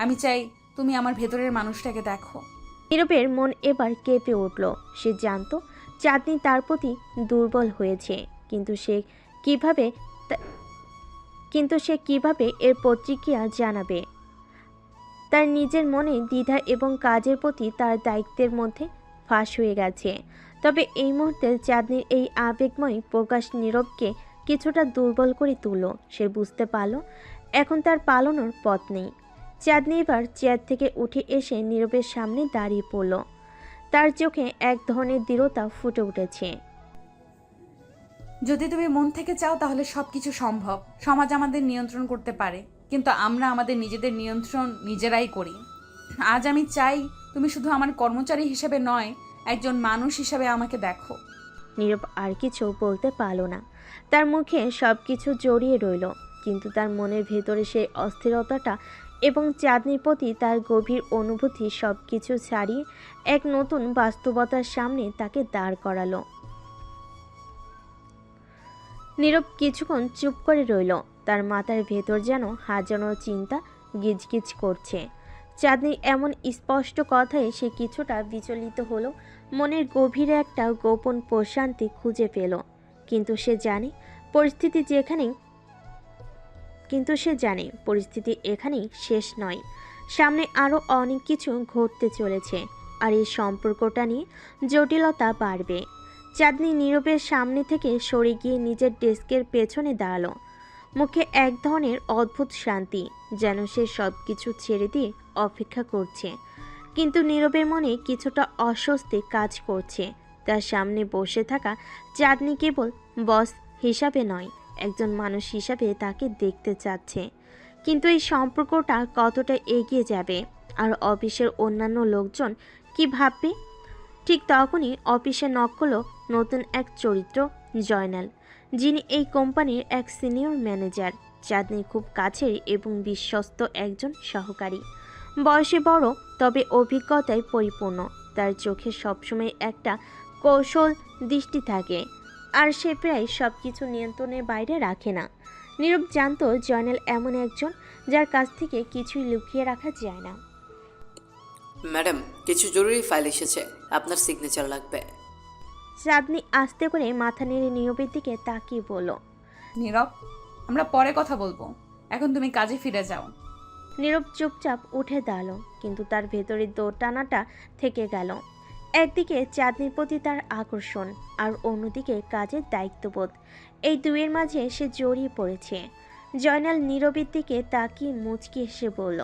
আমি চাই তুমি আমার ভেতরের মানুষটাকে দেখো। নীরবের মন এবার কেঁপে উঠল। সে জানতো চাঁদনি তার প্রতি দুর্বল হয়েছে, কিন্তু সে কিভাবে এর প্রতিক্রিয়া জানাবে। তার নিজের মনে দ্বিধা এবং কাজের প্রতি তার দায়িত্বের মধ্যে ফাঁস হয়ে গেছে। তবে এই মুহূর্তে চাঁদনির এই আবেগময় প্রকাশ নীরবকে কিছুটা দুর্বল করে তুলল। সে বুঝতে পারল এখন তার পালানোর পথ নেই। চাঁদনি এবার চেয়ার থেকে উঠে এসে নীরবের সামনে দাঁড়িয়ে পড়ল। তার চোখে এক ধরনের দৃঢ়তা ফুটে উঠেছে। যদি তুমি মন থেকে চাও তাহলে সবকিছু সম্ভব। সমাজ আমাদের নিয়ন্ত্রণ করতে পারে, কিন্তু আমরা আমাদের নিজেদের নিয়ন্ত্রণ নিজেরাই করি। আজ আমি চাই তুমি শুধু আমার কর্মচারী হিসেবে নয়, একজন মানুষ হিসেবে আমাকে দেখো। নীরব আর কিছু বলতে পারল না। তার মুখে সব কিছু জড়িয়ে রইল, কিন্তু তার মনের ভেতরে সেই অস্থিরতাটা এবং চাঁদনির প্রতি তার গভীর অনুভূতি সব কিছু ছাড়িয়ে এক নতুন বাস্তবতার সামনে তাকে দাঁড় করালো। নীরব কিছুক্ষণ চুপ করে রইল। তার মাথার ভেতর যেন হাজারো চিন্তা গিজগিজ করছে। চাঁদনির এমন স্পষ্ট কথায় সে কিছুটা বিচলিত হলো। মনের গভীরে একটা গোপন প্রশান্তি খুঁজে পেল, কিন্তু সে জানে পরিস্থিতি এখানেই শেষ নয়। সামনে আরও অনেক কিছু ঘটতে চলেছে, আর এই সম্পর্কটা নিয়ে জটিলতা বাড়বে। চাঁদনি নীরবের সামনে থেকে সরে গিয়ে নিজের ডেস্কের পেছনে দাঁড়ালো। মুখে এক ধরনের অদ্ভুত শান্তি, যেন সে সব কিছু ছেড়ে দিয়ে অপেক্ষা করছে। কিন্তু নীরবের মনে কিছুটা অস্বস্তি কাজ করছে। তার সামনে বসে থাকা চাঁদনি কেবল বস হিসাবে নয়, একজন মানুষ হিসাবে তাকে দেখতে চাচ্ছে। কিন্তু এই সম্পর্কটা কতটা এগিয়ে যাবে, আর অফিসের অন্যান্য লোকজন কি ভাববে? ঠিক তখনই অফিসে নক করলো নতুন এক চরিত্র, জয়নাল, যিনি এই কোম্পানির এক সিনিয়র ম্যানেজার। চাঁদনির খুব কাছের এবং বিশ্বস্ত একজন সহকারী। বয়সে বড়, তবে অভিজ্ঞতায় পরিপূর্ণ। তার চোখে সবসময় একটা কৌশল দৃষ্টি থাকে, আর সে প্রায় সব কিছু নিয়ন্ত্রণের বাইরে রাখে না। নীরব জানতো জয়নাল এমন একজন যার কাছ থেকে কিছুই লুকিয়ে রাখা যায় না। ম্যাডাম, কিছু জরুরি ফাইল এসেছে, আপনার সিগনেচার লাগবে। চাঁদনি আস্তে করে মাথা নেড়ে নীরবের দিকে তাকিয়ে বলল। নীরব, আমরা পরে কথা বলবো, এখন তুমি কাজে ফিরে যাও। নীরব চুপচাপ উঠে দাঁড়ালো, কিন্তু তার ভেতরের দোটানাটা থেকে গেল। একদিকে চাঁদনির প্রতি তার আকর্ষণ, আর অন্যদিকে কাজের দায়িত্ববোধ। এই দুয়ের মাঝে সে জড়িয়ে পড়েছে। জয়নাল নীরবের দিকে তাকিয়ে মুচকি এসে বলল।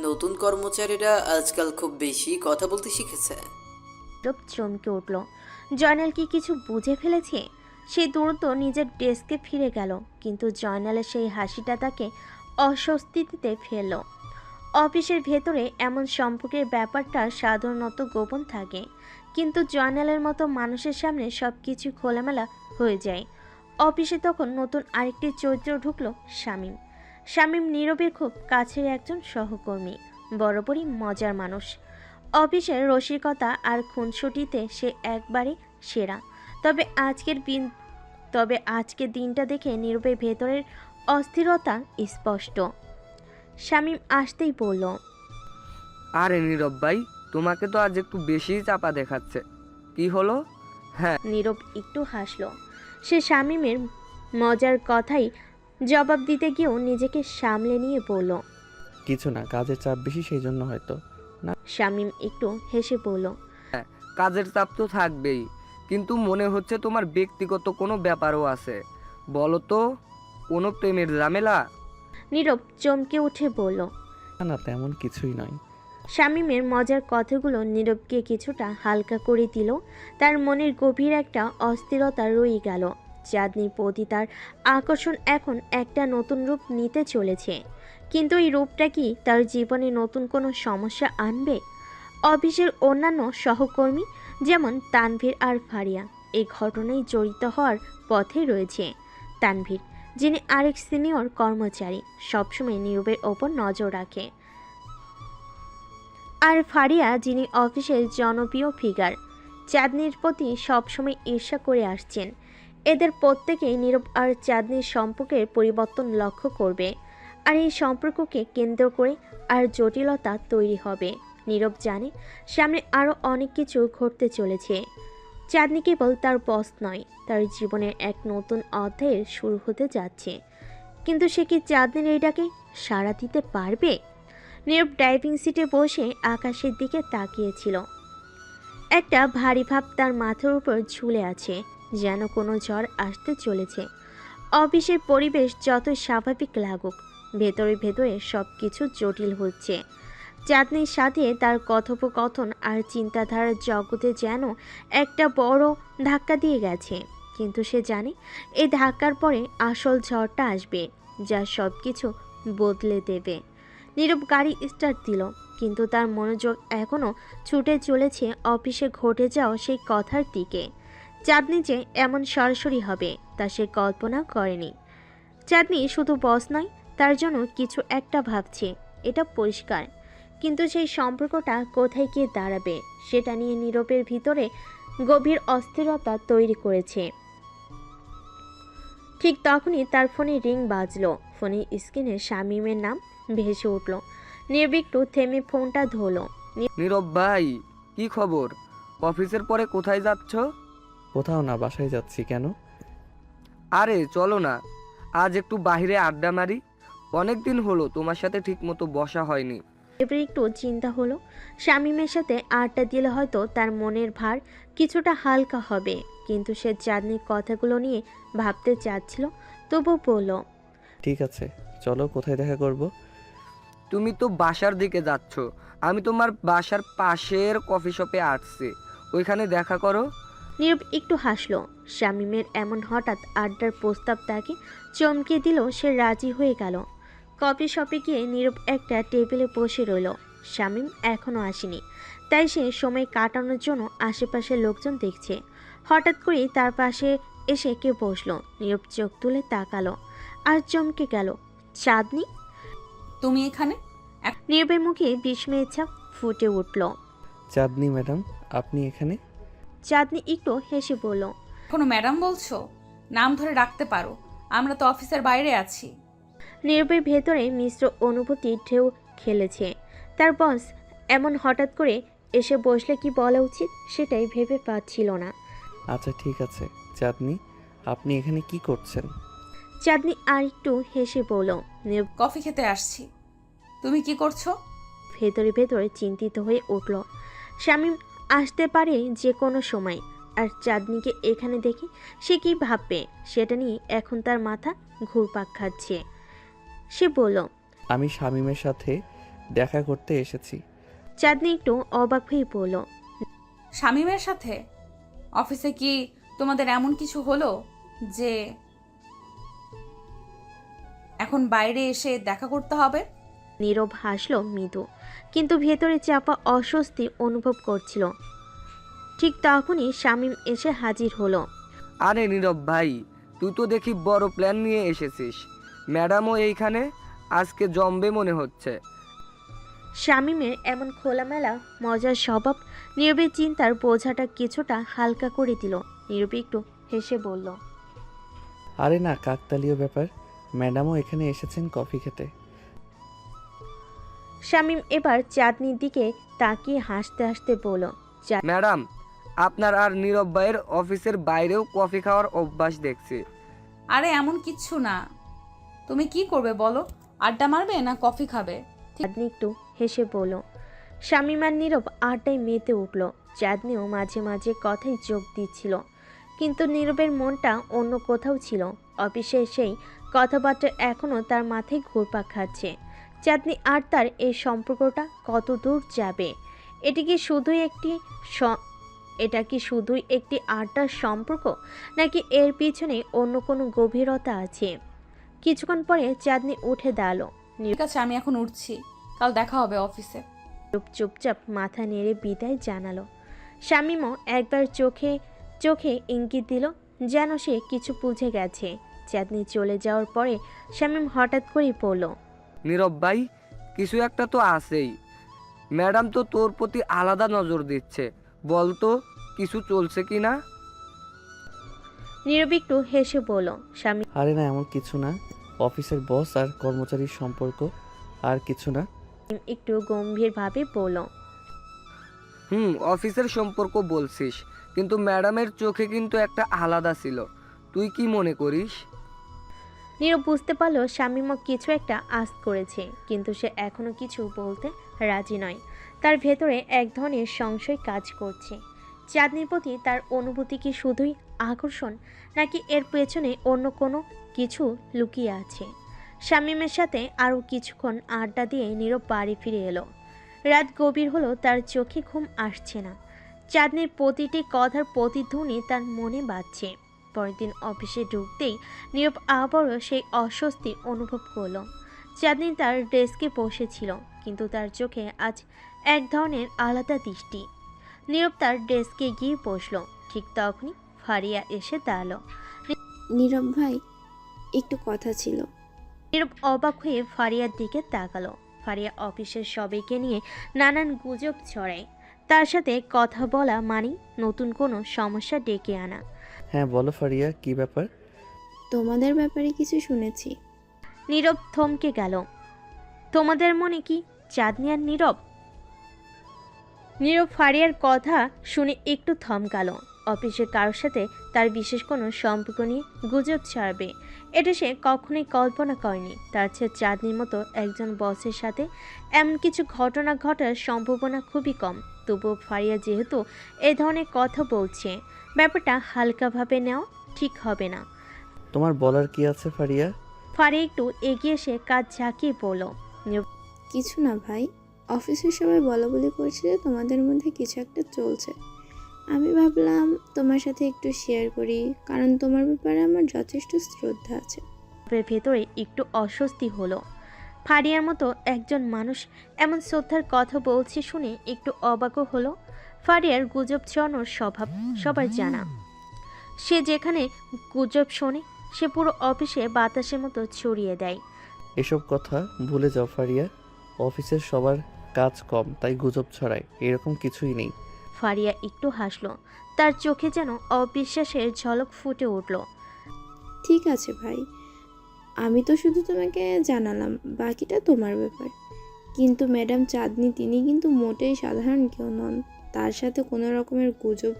নতুন কর্মচারীরা আজকাল খুব বেশি কথা বলতে শিখেছে। নীরব চমকে উঠল। জয়নাল কি কিছু বুঝে ফেলেছে? সে দ্রুত নিজের ডেস্কে ফিরে গেল, কিন্তু জয়নালের সেই হাসিটা তাকে অস্বস্তিতে ফেলল। অফিসের ভেতরে এমন সম্পর্কের ব্যাপারটা সাধারণত গোপন থাকে, কিন্তু জয়নালের মতো মানুষের সামনে সব কিছু খোলামেলা হয়ে যায়। অফিসে তখন নতুন আরেকটি চরিত্র ঢুকলো, শামীম। শামীম নীরবের খুব কাছের একজন সহকর্মী, বরাবরই মজার মানুষ। অফিসের রসিকতা আর খুনসুটিতে সে একবারে সেরা। তবে আজকের দিনটা দেখে নীরবের ভেতরের অস্থিরতা স্পষ্ট। শামীম আসতেই বলল। আরে নীরব ভাই, তোমাকে তো আজ একটু বেশিই চাপা দেখাচ্ছে, কি হলো? নীরব একটু হাসল। সে শামীমের মজার কথাই জবাব দিতে গিয়েও নিজেকে সামলে নিয়ে বলল। কিছু না, কাজের চাপ বেশি, সেই জন্য হয়তো। শামীম একটু হেসে বলল। কাজের চাপ তো থাকবেই, কিন্তু মনে হচ্ছে তোমার ব্যক্তিগত কোনো ব্যাপারও আছে। বলো তো, কোনো প্রেমের ঝামেলা? নীরব চমকে উঠে বলল। না না, তেমন কিছুই নয়। শামীমের মজার কথাগুলো নীরবকে কিছুটা হালকা করে দিল। তার মনের গভীর একটা অস্থিরতা রয়ে গেল। চাঁদনির প্রতি তার আকর্ষণ এখন একটা নতুন রূপ নিতে চলেছে, কিন্তু এই রূপটা কি তার জীবনে নতুন কোনো সমস্যা আনবে? অফিসের অন্যান্য সহকর্মী যেমন তানভীর আর ফারিয়া এই ঘটনায় জড়িত হওয়ার পথে রয়েছে। তানভীর, যিনি আরেক সিনিয়র কর্মচারী, সবসময় নীরবের ওপর নজর রাখে, আর ফারিয়া, যিনি অফিসের জনপ্রিয় ফিগার, চাঁদনির প্রতি সবসময় ঈর্ষা করে আসছেন। এদের প্রত্যেকেই নীরব আর চাঁদনির সম্পর্কের পরিবর্তন লক্ষ্য করবে, আর এই সম্পর্ককে কেন্দ্র করে আর জটিলতা তৈরি হবে। নীরব জানে সামনে আরও অনেক কিছু ঘটতে চলেছে। চাঁদনি কেবল তার বস নয়, তার জীবনের এক নতুন অধ্যায়ের শুরু হতে যাচ্ছে। কিন্তু সে কি চাঁদনির এই ডাকে সাড়া দিতে পারবে? নীরব ড্রাইভিং সিটে বসে আকাশের দিকে তাকিয়েছিল। একটা ভারী ভাব তার মাথার উপর ঝুলে আছে, যেন কোনো ঝড় আসতে চলেছে। অফিসের পরিবেশ যতই স্বাভাবিক লাগুক, ভেতরে ভেতরে সব কিছু জটিল হচ্ছে। চাঁদনির সাথে তার কথোপকথন আর চিন্তাধারার জগতে যেন একটা বড় ধাক্কা দিয়ে গেছে, কিন্তু সে জানে এই ধাক্কার পরে আসল ঝড়টা আসবে, যা সব কিছু বদলে দেবে। নীরব গাড়ি স্টার্ট দিল, কিন্তু তার মনোযোগ এখনও ছুটে চলেছে অফিসে ঘটে যাওয়া সেই কথার দিকে। চাঁদনি যে এমন সরাসরি হবে তা সে কল্পনা করেনি। চাঁদনি শুধু বস নয়, তার জন্য কিছু একটা ভাবছে, এটা পরিষ্কার। কিন্তু সেই সম্পর্কটা কোথায় গিয়ে দাঁড়াবে সেটা নিয়ে নীরবের ভিতরে গভীর অস্থিরতা তৈরি করেছে। ঠিক তখনই তার ফোনে রিং বাজলো। ফোনের স্ক্রিনে শামীমের নাম ভেসে উঠল। নীরব একটু থেমে ফোনটা ধরল। নীরব ভাই, কি খবর? অফিসের পরে কোথায় যাচ্ছ? কোথাও না, বাসায় যাচ্ছি। কেন? আরে চলো না, আজ একটু বাইরে আড্ডা মারি। অনেক দিন হলো তোমার সাথে ঠিক মতো বসা হয়নি। এবার একটু চিন্তা হলো, শামীমের সাথে আড্ডা দিলে হয়তো তার মনের ভার কিছুটা হালকা হবে, কিন্তু সে চাঁদনির কথাগুলো নিয়ে ভাবতে চাচ্ছিল। তবু বলল। ঠিক আছে, চলো। কোথায় দেখা করব? তুমি তো বাসার দিকে যাচ্ছ, আমি তোমার বাসার পাশের কফি শপে আসছি, ওইখানে দেখা করো। নীরব একটু হাসলো। শামীমের এমন হঠাৎ আড্ডার প্রস্তাব তাকে চমকে দিল। সে রাজি হয়ে গেল। কফি শপে গিয়ে নীরব একটা টেবিলে বসে রইল। শামীম এখনও আসেনি, তাই সে সময় কাটানোর জন্য আশেপাশের লোকজন দেখছে। হঠাৎ করেই তার পাশে এসে কেউ বসলো। নীরব চোখ তুলে তাকালো আর চমকে গেল। চাঁদনি! তুমি এখানে? নীরবের মুখে বিস্ময়ের ছাপ ফুটে উঠল। চাঁদনি ম্যাডাম, আপনি এখানে? চাঁদনি একটু হেসে বলল, এখনো ম্যাডাম বলছো? নাম ধরে ডাকতে পারো, আমরা তো অফিসের বাইরে আছি। নীরবের ভেতরে মিশ্র অনুভূতি ঢেউ খেলেছে। তার বস এমন হঠাৎ করে এসে বসলে কি বলা উচিত সেটাই ভেবে পাচ্ছিল না। আচ্ছা ঠিক আছে। চাঁদনি, আপনি এখানে কি করছেন? চাঁদনি আর একটু হেসে বলল। নীরব কফি খেতে আসছি। তুমি কি করছো? ভেতরে ভেতরে চিন্তিত হয়ে উঠল। শামীম আসতে পারে যে কোনো সময়, আর চাঁদনিকে এখানে দেখে সে কি ভাববে সেটা নিয়ে এখন তার মাথা ঘুরপাক খাচ্ছে। সে বলল। আমি শামীমের সাথে দেখা করতে এসেছি। চাঁদনি একটু অবাক হয়ে বলল, শামীমের সাথে? অফিসে কি তোমাদের এমন কিছু হলো যে এখন বাইরে এসে দেখা করতে হবে? নীরব হাসল মৃদু, কিন্তু ভেতরে চাপা অস্বস্তি অনুভব করছিল। ঠিক তখনই শামীম এসে হাজির হলো। আরে নীরব ভাই, তুই তো দেখি বড় প্ল্যান নিয়ে এসেছিস। ম্যাডামও এইখানে, আজকে জমবে মনে হচ্ছে। শামীমের এমন খোলামেলা মজার স্বভাব নীরবের চিন্তার বোঝাটা কিছুটা হালকা করে দিল। নীরব একটু হেসে বলল, আরে না, কাকতালীয় ব্যাপার। ম্যাডামও এখানে এসেছেন কফি খেতে। শামীম এবার চাঁদনির দিকে তাকিয়ে হাসতে হাসতে বলল, ম্যাডাম, আপনার আর নীরব ভাইয়ের অফিসের বাইরেও কফি খাওয়ার অভ্যাস দেখছি। আরে এমন কিচ্ছু না। তুমি কি করবে বলো? আড্ডা মারবে না কফি খাবে? চাঁদনি একটু হেসে বলল। শামীম আর নীরব আড্ডায় মেতে উঠল। চাঁদনিও মাঝে মাঝে কথায় যোগ দিচ্ছিল, কিন্তু নীরবের মনটা অন্য কোথাও ছিল। অফিসে সেই কথাবার্তা এখনও তার মাথায় ঘুরপাক খাচ্ছে। চাঁদনি আর তার এই সম্পর্কটা কত দূর যাবে? এটি কি শুধুই একটি এটা কি শুধুই একটি আড্ডার সম্পর্ক, নাকি এর পিছনে অন্য কোনো গভীরতা আছে? কিছুক্ষণ পরে চাঁদনি উঠে দাঁড়ালো। ঠিক আছে, আমি এখন উঠছি। কাল দেখা হবে অফিসে। নীরব চুপচাপ মাথা নেড়ে বিদায় জানালো। শামীমও একবার চোখে চোখে ইঙ্গিত দিল, যেন সে কিছু বুঝে গেছে। চাঁদনি চলে যাওয়ার পরে শামীম হঠাৎ করেই পড়ল, নীরব ভাই, কিছু একটা তো আছেই। ম্যাডাম তো তোর প্রতি আলাদা নজর দিচ্ছে। বল তো, কিছু চলছে কি না? নীরব একটু হেসে বলল। শামীম আরে না, এমন কিছু না। অফিসের বস আর কর্মচারীর সম্পর্ক, আর কিছু না। একটু গম্ভীরভাবে বলল, অফিসের সম্পর্ক বলছিস, কিন্তু ম্যাডামের চোখে কিন্তু একটা আলাদা ছিল। তুই কি মনে করিস? নীরব বুঝতে পারলো শামীমও কিছু একটা আঁচ করেছে, কিন্তু সে এখনো কিছু বলতে রাজি নয়। তার ভেতরে এক ধরনের সংশয় কাজ করছে। চাঁদনির প্রতি তার অনুভূতি কি শুধুই আকর্ষণ, নাকি এর পেছনে অন্য কোনো কিছু লুকিয়ে আছে? শামীমের সাথে আরও কিছুক্ষণ আড্ডা দিয়ে নীরব বাড়ি ফিরে এলো। রাত গভীর হলো, তার চোখে ঘুম আসছে না। চাঁদনির প্রতিটি কথার প্রতিধ্বনি তার মনে বাজছে। পরের দিন অফিসে ঢুকতেই নীরব আবারও সেই অস্বস্তি অনুভব করলো। চাঁদনি তার ডেস্কে বসেছিল, কিন্তু তার চোখে আজ এক ধরনের আলাদা দৃষ্টি। নীরব তার ডেস্কে গিয়ে বসলো। ঠিক তখনই ফারিয়া এসে দাঁড়ালো। নীরব ভাই, একটু কথা ছিল। নীরব অবাক হয়ে ফারিয়ার দিকে তাকালো। ফারিয়া অফিসের সবাইকে নিয়ে নানান গুজব ছড়ায়। তার সাথে কথা বলা মানে নতুন কোনো সমস্যা ডেকে আনা। হ্যাঁ বলো ফারিয়া, কি ব্যাপার? তোমাদের ব্যাপারে কিছু শুনেছি। নীরব থমকে গেল। তোমাদের মনে কি চাঁদনি আর নীরব? নীরব ফারিয়ার কথা শুনে একটু থমকালো। অফিসের কারোর সাথে তার বিশেষ কোনো সম্পর্ক নিয়ে গুজব ছাড়বে, এটা সে কখনোই কল্পনা করেনি। তার চেয়ে চাঁদনির মতো একজন বসের সাথে এমন কিছু ঘটনা ঘটার সম্ভাবনা খুবই কম। তবুও ফারিয়া যেহেতু এ ধরনের কথা বলছে, ব্যাপারটা হালকাভাবে নেওয়া ঠিক হবে না। তোমার বলার কি আছে ফারিয়া? ফারিয়া একটু এগিয়ে এসে কাজ ঝাঁকিয়ে পড়ল। কিছু না ভাই, অফিসের সবাই বলা বলি করছে যে তোমাদের মধ্যে কিছু একটা চলছে। আমি ভাবলাম তোমার সাথে একটু শেয়ার করি, কারণ তোমার ব্যাপারে আমার যথেষ্ট শ্রদ্ধা আছে। ভেতরে একটু অস্বস্তি হলো। ফারিয়ার মতো একজন মানুষ এমন শ্রদ্ধার কথা বলছে শুনে একটু অবাকও হলো। ফারিয়ার গুজব ছড়ানোর স্বভাব সবার জানা। সে যেখানে গুজব শোনে, সে পুরো অফিসে বাতাসের মতো ছড়িয়ে দেয়। এসব কথা ভুলে যাও ফারিয়া। অফিসের সবার কাজ কম তাই গুজব ছড়ায়, এরকম কিছুই নেই। ফারিয়া একটু হাসলো, তার চোখে যেন অবিশ্বাসের ঝলক ফুটে উঠল। ঠিক আছে ভাই, আমি তো শুধু তোমাকে জানালাম, বাকিটা তোমার ব্যাপার। কিন্তু ম্যাডাম চাঁদনি তিনি কিন্তু মোটেই সাধারণ কেউ নন। তার সাথে কোনো রকমের গুজব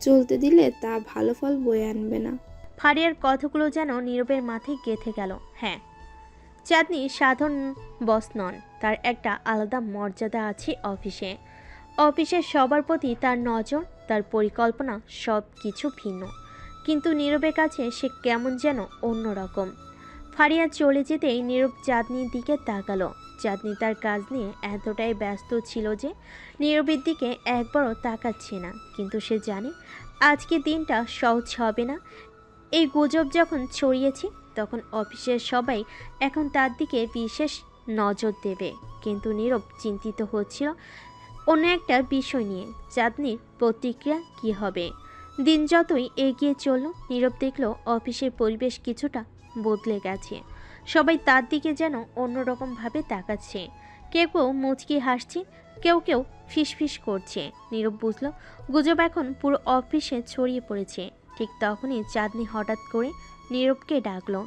চলতে দিলে তা ভালো ফল বয়ে আনবে না। ফারিয়ার কথাগুলো যেন নীরবের মাথায় গেঁথে গেল। হ্যাঁ, চাঁদনি সাধারণ বস নন, তার একটা আলাদা মর্যাদা আছে অফিসে। অফিসের সবার প্রতি তার নজর, তার পরিকল্পনা সব কিছু ভিন্ন। কিন্তু নীরবের কাছে সে কেমন যেন অন্যরকম। ফারিয়া চলে যেতেই নীরব চাঁদনির দিকে তাকালো। চাঁদনি তার কাজ নিয়ে এতটাই ব্যস্ত ছিল যে নীরবের দিকে একবারও তাকাচ্ছে না। কিন্তু সে জানে আজকে দিনটা সহজ হবে না। এই গুজব যখন ছড়িয়েছে তখন অফিসের সবাই এখন তার দিকে বিশেষ নজর দেবে। কিন্তু নীরব চিন্তিত হচ্ছিল অন্য একটা বিষয় নিয়ে, চাঁদনির প্রতিক্রিয়া কী হবে। দিন যতই এগিয়ে চলল, নীরব দেখল অফিসের পরিবেশ কিছুটা বদলে গেছে। সবাই তার দিকে যেন অন্যরকমভাবে তাকাচ্ছে। কেউ কেউ মুচকি হাসছে, কেউ কেউ ফিসফিস করছে। নীরব বুঝল গুজব এখন পুরো অফিসে ছড়িয়ে পড়েছে। ঠিক তখনই চাঁদনি হঠাৎ করে নীরবকে ডাকলো।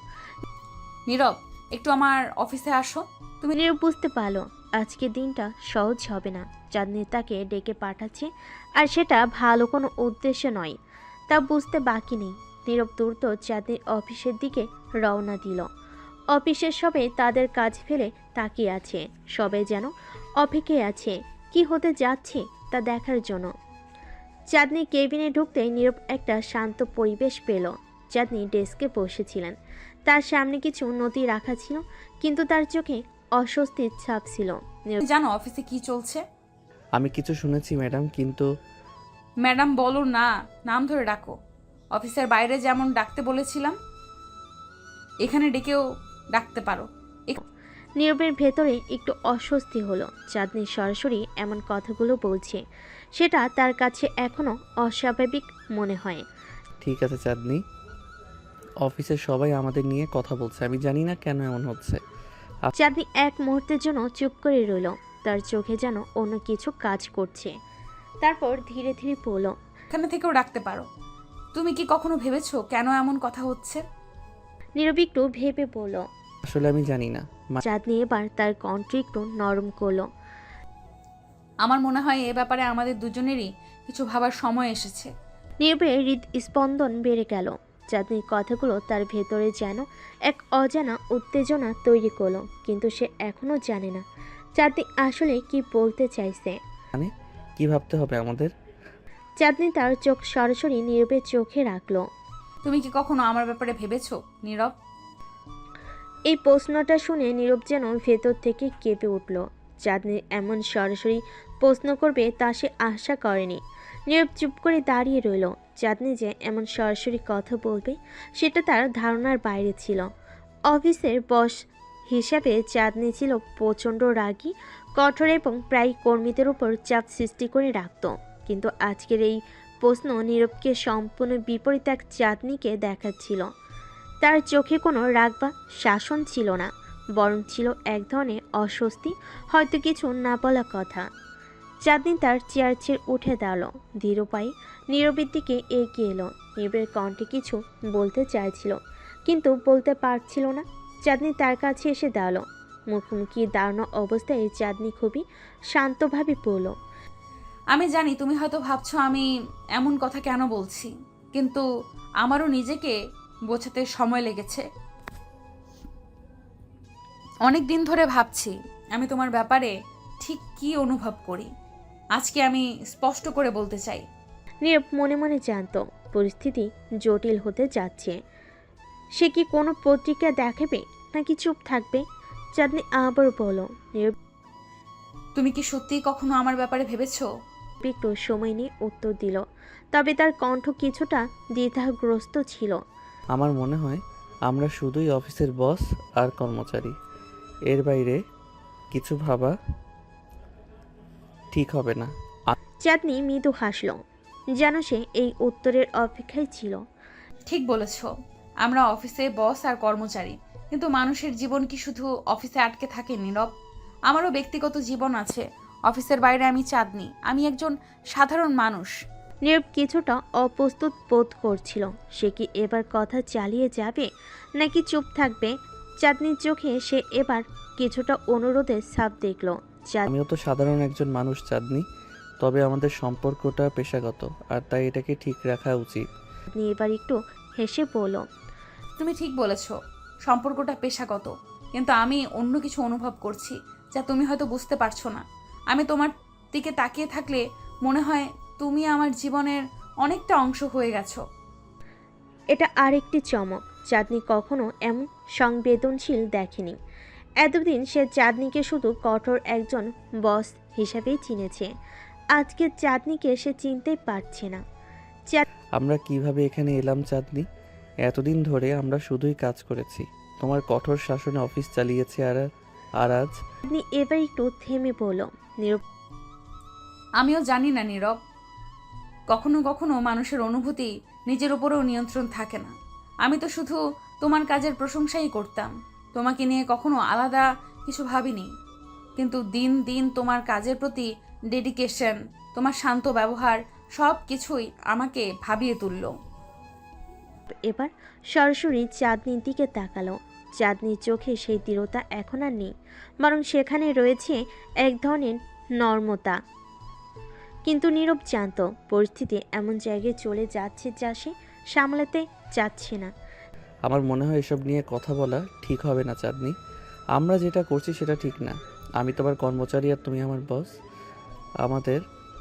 নীরব, একটু আমার অফিসে আসো। নীরব বুঝতে পারলো আজকের দিনটা সহজ হবে না। চাঁদনি তাকে ডেকে পাঠাচ্ছে, আর সেটা ভালো কোনো উদ্দেশ্য নয়, তা বুঝতে বাকি নেই। নীরব দ্রুত চাঁদনির অফিসের দিকে রওনা দিল। অফিসের সবাই তাদের কাজ ফেলে তাকিয়ে আছে। সবাই যেন অপেক্ষায় আছে কি হতে যাচ্ছে তা দেখার জন্য। চাঁদনি কেবিনে ঢুকতেই নীরব একটা শান্ত পরিবেশ পেল। চাঁদনি ডেস্কে বসেছিলেন, তার সামনে কিছু নথি রাখা ছিল, কিন্তু তার চোখে অস্বস্তির ছাপ ছিল। নীরব তুমি জানো অফিসে কি চলছে? আমি কিছু শুনেছি ম্যাডাম, কিন্তু ম্যাডাম বলো না, নাম ধরে ডাকো। অফিসের বাইরে যেমন ডাকতে বলেছিলাম, এখানে ডেকেও ডাকতে পারো। নীরবের ভেতরে একটু অস্বস্তি হলো। চাঁদনি সরাসরি এমন কথাগুলো বলছে, সেটা তার কাছে এখনো অস্বাভাবিক মনে হয়। ঠিক আছে চাঁদনি, অফিসের সবাই আমাদের নিয়ে কথা বলছে, আমি জানি না কেন এমন হচ্ছে। চাঁদনি এক মুহূর্তের জন্য চুপ করে রইল, তার চোখে যেন অন্য কিছু কাজ করছে। তারপর ধীরে ধীরে বলল, এখানে থেকেও ডাকতে পারো। তুমি কি কখনো ভেবেছো কেন এমন কথা হচ্ছে? নীরব একটু ভেবে বলল। আসলে আমি জানি না। চাঁদনি এবার তার কণ্ঠ একটু নরম করলো। আমার মনে হয় এ ব্যাপারে আমাদের দুজনেরই কিছু ভাবার সময় এসেছে। নীরবের হৃদস্পন্দন বেড়ে গেল। চাঁদনির কথাগুলো তার ভেতরে যেন এক অজানা উত্তেজনা তৈরি করলো, কিন্তু সে এখনো জানে না চাঁদনি আসলে কি বলতে চাইছে। মানে কি ভাবতে হবে আমাদের? চাঁদনি তার চোখ সরাসরি নীরবের চোখে রাখলো। তুমি কি কখনো আমার ব্যাপারে ভেবেছো নীরব? এই প্রশ্নটা শুনে নীরব যেন ভেতর থেকে কেঁপে উঠল। চাঁদনি এমন সরাসরি প্রশ্ন করবে তা সে আশা করেনি। নীরব চুপ করে দাঁড়িয়ে রইল। চাঁদনি যে এমন সরাসরি কথা বলবে সেটা তার ধারণার বাইরে ছিল। অফিসের বস হিসাবে চাঁদনি ছিল প্রচণ্ড রাগী, কঠোর এবং প্রায় কর্মীদের উপর চাপ সৃষ্টি করে রাখত। কিন্তু আজকের এই প্রশ্ন নীরবকে সম্পূর্ণ বিপরীত এক চাঁদনিকে দেখাচ্ছিল। তার চোখে কোনো রাগ বা শাসন ছিল না, বরং ছিল এক ধরনের অস্বস্তি, হয়তো কিছু না বলা কথা। চাঁদনি তার চেয়ার ছেড়ে উঠে দাঁড়ালো, ধীর পায়ে নীরবের দিকে এগিয়ে এলো। নীরবের কণ্ঠে কিছু বলতে চাইছিল, কিন্তু বলতে পারছিল না। চাঁদনি তার কাছে এসে দাঁড়ালো। মুখোমুখি দাঁড়ানো অবস্থায় চাঁদনি খুবই শান্তভাবে বলল, আমি জানি তুমি হয়তো ভাবছো আমি এমন কথা কেন বলছি, কিন্তু আমারও নিজেকে বোঝাতে সময় লেগেছে। অনেক দিন ধরে ভাবছি আমি তোমার ব্যাপারে ঠিক কি অনুভব করি। আজকে আমি স্পষ্ট করে বলতে চাই। নীরব মনে মনে জানতো পরিস্থিতি জটিল হতে যাচ্ছে। সে কি কোনো প্রতিক্রিয়া দেখাবে নাকি চুপ থাকবে? চাঁদনি আবার বলল। নীরব তুমি কি সত্যিই কখনো আমার ব্যাপারে ভেবেছো? একটু সময় নিয়ে উত্তর দিল, তবে তার কণ্ঠ কিছুটা দ্বিধাগ্রস্ত ছিল। আমার মনে হয় আমরা শুধুই অফিসের বস আর কর্মচারী, এর বাইরে কিছু ভাবা ঠিক হবে না। চাঁদনি মৃদু হাসল, যেন সে এই উত্তরের অপেক্ষায় ছিল। ঠিক বলেছ, আমরা অফিসে বস আর কর্মচারী, কিন্তু মানুষের জীবন কি শুধু অফিসে আটকে থাকে নীরব? আমারও ব্যক্তিগত জীবন আছে। অফিসের বাইরে আমি চাঁদনি, আমি একজন সাধারণ মানুষ। নীরব কিছুটা অপ্রস্তুত বোধ করছিল। সে কি এবার কথা চালিয়ে যাবে নাকি চুপ থাকবে? চাঁদনির চোখে সে এবার কিছুটা অনুরোধের ছাপ দেখল। আমিও তো সাধারণ একজন মানুষ চাঁদনি, তবে আমাদের সম্পর্কটা পেশাগত, আর তাই এটাকে ঠিক রাখা উচিত। চাঁদনি এবার একটু হেসে বলল, তুমি ঠিক বলেছ, সম্পর্কটা পেশাগত, কিন্তু আমি অন্য কিছু অনুভব করছি যা তুমি হয়তো বুঝতে পারছো না। আমি তোমার দিকে তাকিয়ে থাকলে মনে হয় তুমি আমার জীবনের অনেকটা অংশ হয়ে গেছো। এটা আরেকটি চমক। চাঁদনি কখনো এমন সংবেদনশীল দেখেনি। এতদিন সে চাঁদনিকে শুধু কঠোর একজন বস হিসাবেই চিনেছে। আজকে চাঁদনিকে সে চিনতেই পারছে না। আমরা কিভাবে এখানে এলাম চাঁদনি? এতদিন ধরে আমরা শুধুই কাজ করেছি, তোমার কঠোর শাসনে অফিস চালিয়েছি, আর আজ চাঁদনি এবার একটু থেমে বলল, নীরব আমিও জানি না নীরব, কখনো কখনো মানুষের অনুভূতি নিজের উপরেও নিয়ন্ত্রণ থাকে না। আমি তো শুধু তোমার কাজের প্রশংসাই করতাম, তোমাকে নিয়ে কখনো আলাদা কিছু ভাবিনি। কিন্তু দিন দিন তোমার কাজের প্রতি ডেডিকেশন, তোমার শান্ত ব্যবহার সব কিছুই আমাকে ভাবিয়ে তুলল। এবার সরাসরি চাঁদনির দিকে তাকালো। চাঁদনির চোখে সেই দৃঢ়তা এখন আর নেই, বরং সেখানে রয়েছে এক ধরনের নর্মতা। কিন্তু নীরব জানত পরিস্থিতি এমন জায়গায় চলে যাচ্ছে যা সে সামলাতে চাচ্ছে না। আমার মনে হয় এসব নিয়ে কথা বলা ঠিক হবে না চাঁদনি। আমরা যেটা করছি সেটা ঠিক না। আমি তোমার কর্মচারী আর তুমি আমার বস। আমাদের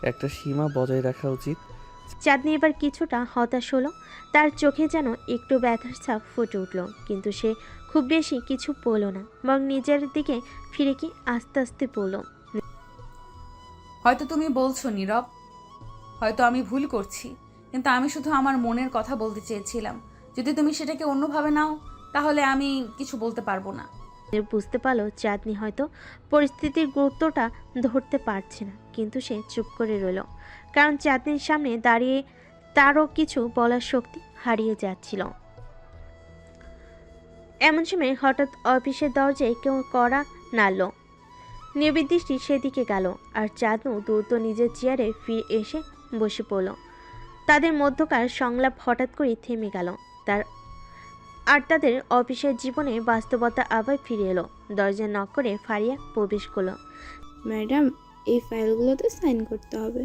একটা সীমা বজায় রাখা উচিত। চাঁদনি এবার কিছুটা হতাশ হলো। তার চোখে যেন একটু ব্যথার ছাপ ফুটে উঠল, কিন্তু সে খুব বেশি কিছু বলল না, বরং নিজের দিকে ফিরে কি আস্তে আস্তে বলল, হয়তো তুমি বলছো নীরব, হয়তো আমি ভুল করছি, কিন্তু আমি শুধু আমার মনের কথা বলতে চেয়েছিলাম। যদি তুমি সেটাকে অন্যভাবে নাও তাহলে আমি কিছু বলতে পারবো না। বুঝতে পারলো চাঁদনি হয়তো পরিস্থিতির গুরুত্বটা ধরতে পারছে না, কিন্তু সে চুপ করে রইল, কারণ চাঁদনির সামনে দাঁড়িয়ে তারও কিছু বলার শক্তি হারিয়ে যাচ্ছিল। এমন সময় হঠাৎ অফিসের দরজায় কেউ কড়া নাড়ল। নির্বিদ দৃষ্টি সেদিকে গেল, আর চাঁদনু দ্রুত নিজের চেয়ারে ফিরে এসে বসে পড়ল। তাদের মধ্যকার সংলাপ হঠাৎ করে থেমে গেল। তাদের অফিসের জীবনে বাস্তবতা আবার ফিরে এলো। দরজা নক করে ফারিয়া প্রবেশ করলো। ম্যাডাম, এই ফাইলগুলোতে সাইন করতে হবে।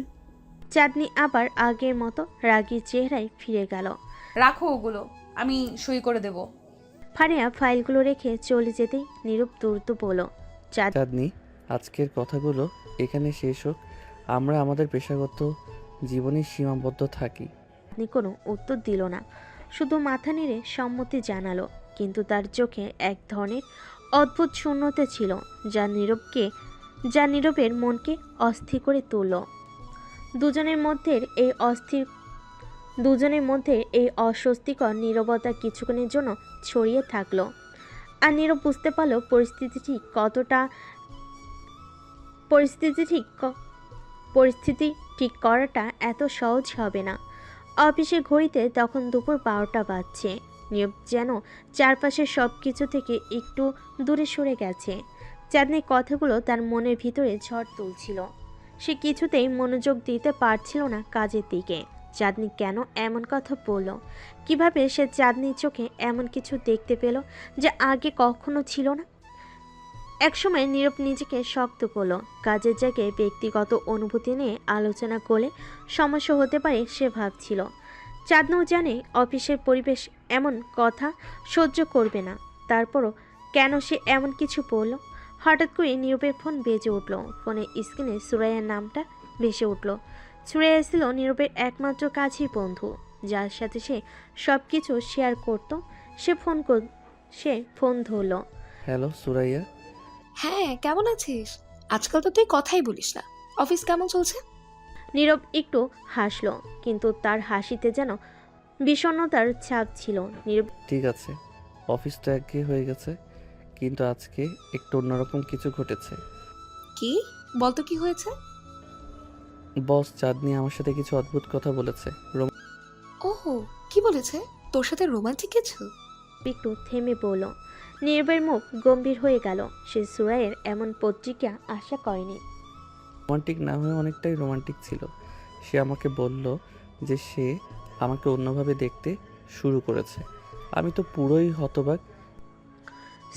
চাঁদনি আবার আগের মতো রাগী চেহারায় ফিরে গেল। রাখো ওগুলো, আমি সই করে দেব। ফারিয়া ফাইলগুলো রেখে চলে যেতেই নীরব দ্রুত বলল, চাঁদনি, আজকের কথাগুলো এখানে শেষ হোক। আমরা আমাদের পেশাগত জীবনে সীমাবদ্ধ থাকি। চাঁদনি কোনো উত্তর দিল না, শুধু মাথা নেড়ে সম্মতি জানালো, কিন্তু তার চোখে এক ধরনের অদ্ভুত শূন্যতা ছিল যা নীরবের মনকে অস্থির করে তুলল। দুজনের মধ্যে এই অস্বস্তিকর নীরবতা কিছুক্ষণের জন্য ছড়িয়ে থাকলো। আর নীরব বুঝতে পারল পরিস্থিতি ঠিক করাটা এত সহজ হবে না। অফিসের ঘড়িতে তখন দুপুর 12টা বাজছে। নীরব যেন চারপাশের সব কিছু থেকে একটু দূরে সরে গেছে। চাঁদনির কথাগুলো তার মনের ভিতরে ঝড় তুলছিল। সে কিছুতেই মনোযোগ দিতে পারছিল না কাজের দিকে। চাঁদনি কেন এমন কথা বলল? কিভাবে সে চাঁদনির চোখে এমন কিছু দেখতে পেল যা আগে কখনো ছিল না? একসময় নীরব নিজেকে শক্ত করল। কাজের জায়গায় ব্যক্তিগত অনুভূতি নিয়ে আলোচনা করলে সমস্যা হতে পারে সে ভাবছিল। চাঁদনিও জানে অফিসের পরিবেশ এমন কথা সহ্য করবে না, তারপরও কেন সে এমন কিছু বলল? হঠাৎ করে নীরবের ফোন বেজে উঠল। ফোনের স্ক্রিনে সুরাইয়ার নামটা ভেসে উঠল। সুরাইয়া ছিল নীরবের একমাত্র কাছের বন্ধু, যার সাথে সে সব কিছু শেয়ার করত। সে ফোন ধরল। হ্যালো সুরাইয়া। হ্যাঁ, কেমন আছিস? আজকাল তো তুই কথাই বলিস না। অফিস কেমন চলছে? নীরব একটু হাসলো, কিন্তু তার হাসিতে যেন বিষণ্ণতার ছাপ ছিল। নীরব ঠিক আছে, অফিস তো একঘেয়ে হয়ে গেছে, কিন্তু আজকে একটু অন্যরকম কিছু ঘটেছে। কি বলতো, কি হয়েছে? বস চাঁদনি আমার সাথে কিছু অদ্ভুত কথা বলেছে। ওহো, কি বলেছে? তোর সাথে রোমান্টিক কিছু? একটু থেমে বলল। নীরবের মুখ গম্ভীর হয়ে গেল। সে সুরাইয়ের এমন প্রতিক্রিয়া আশা করেনি। রোমান্টিক না হয়ে অনেকটাই রোমান্টিক ছিল। সে আমাকে বলল যে সে আমাকে অন্যভাবে দেখতে শুরু করেছে। আমি তো পুরোই হতবাক।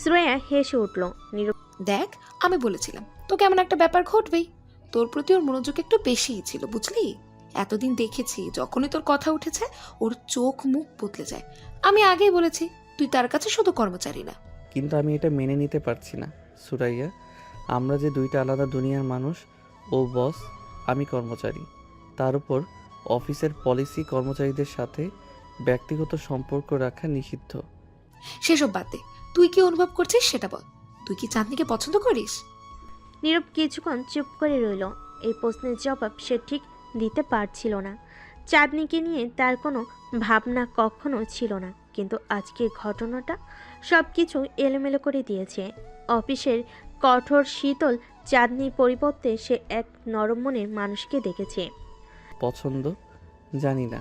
সুরাইয়া হেসে উঠল। নীরব দেখ, আমি বলেছিলাম তোকে এমন একটা ব্যাপার ঘটবেই। তোর প্রতি ওর মনোযোগ একটু বেশিই ছিল, বুঝলি? এতদিন দেখেছি যখনই তোর কথা উঠেছে ওর চোখ মুখ বদলে যায়। আমি আগেই বলেছি তুই তার কাছে শুধু কর্মচারী না। কিন্তু আমি এটা মেনে নিতে পারছি না সুরাইয়া। আমরা যে দুইটা আলাদা দুনিয়ার মানুষ। ও বস, আমি কর্মচারী। তার উপর অফিসের পলিসি কর্মচারীদের সাথে ব্যক্তিগত সম্পর্ক রাখা নিষিদ্ধ। সেসব বাদ দে, তুই কি অনুভব করছিস সেটা বল। তুই কি চাঁদনিকে পছন্দ করিস? নীরব কিছুক্ষণ চুপ করে রইল। এই প্রশ্নের জবাব সে ঠিক দিতে পারছিল না। চাঁদনিকে নিয়ে তার কোনো ভাবনা কখনো ছিল না, কিন্তু আজকের ঘটনাটা সব কিছু এলোমেলো করে দিয়েছে। অফিসের কঠোর শীতল চাঁদনির পরিবর্তে সে এক নরম মনের মানুষকে দেখেছে। পছন্দ জানি না,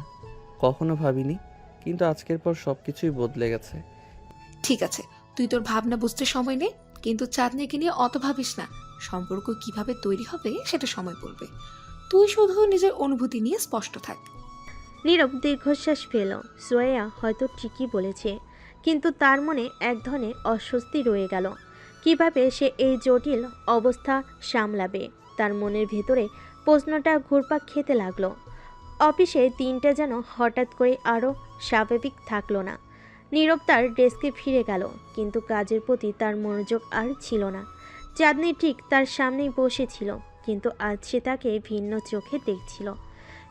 কখনো ভাবিনি, কিন্তু আজকের পর সব কিছুই বদলে গেছে। ঠিক আছে, তুই তোর ভাবনা বুঝতে সময় নে, কিন্তু চাঁদনিকে নিয়ে অত ভাবিস না। সম্পর্ক কিভাবে তৈরি হবে সেটা সময় বলবে। তুই শুধু নিজের অনুভূতি নিয়ে স্পষ্ট থাক। নীরব দীর্ঘশ্বাস ফেল। সোয়া হয়তো ঠিকই বলেছে, কিন্তু তার মনে এক ধরনের অস্বস্তি রয়ে গেল। কিভাবে সে এই জটিল অবস্থা সামলাবে? তার মনের ভেতরে প্রশ্নটা ঘুরপাক খেতে লাগলো। অফিসে দিনটা যেন হঠাৎ করে আরও স্বাভাবিক থাকলো না। নীরব তার ডেস্কে ফিরে গেল, কিন্তু কাজের প্রতি তার মনোযোগ আর ছিল না। চাঁদনি ঠিক তার সামনেই বসেছিল, কিন্তু আজ সে তাকে ভিন্ন চোখে দেখছিল।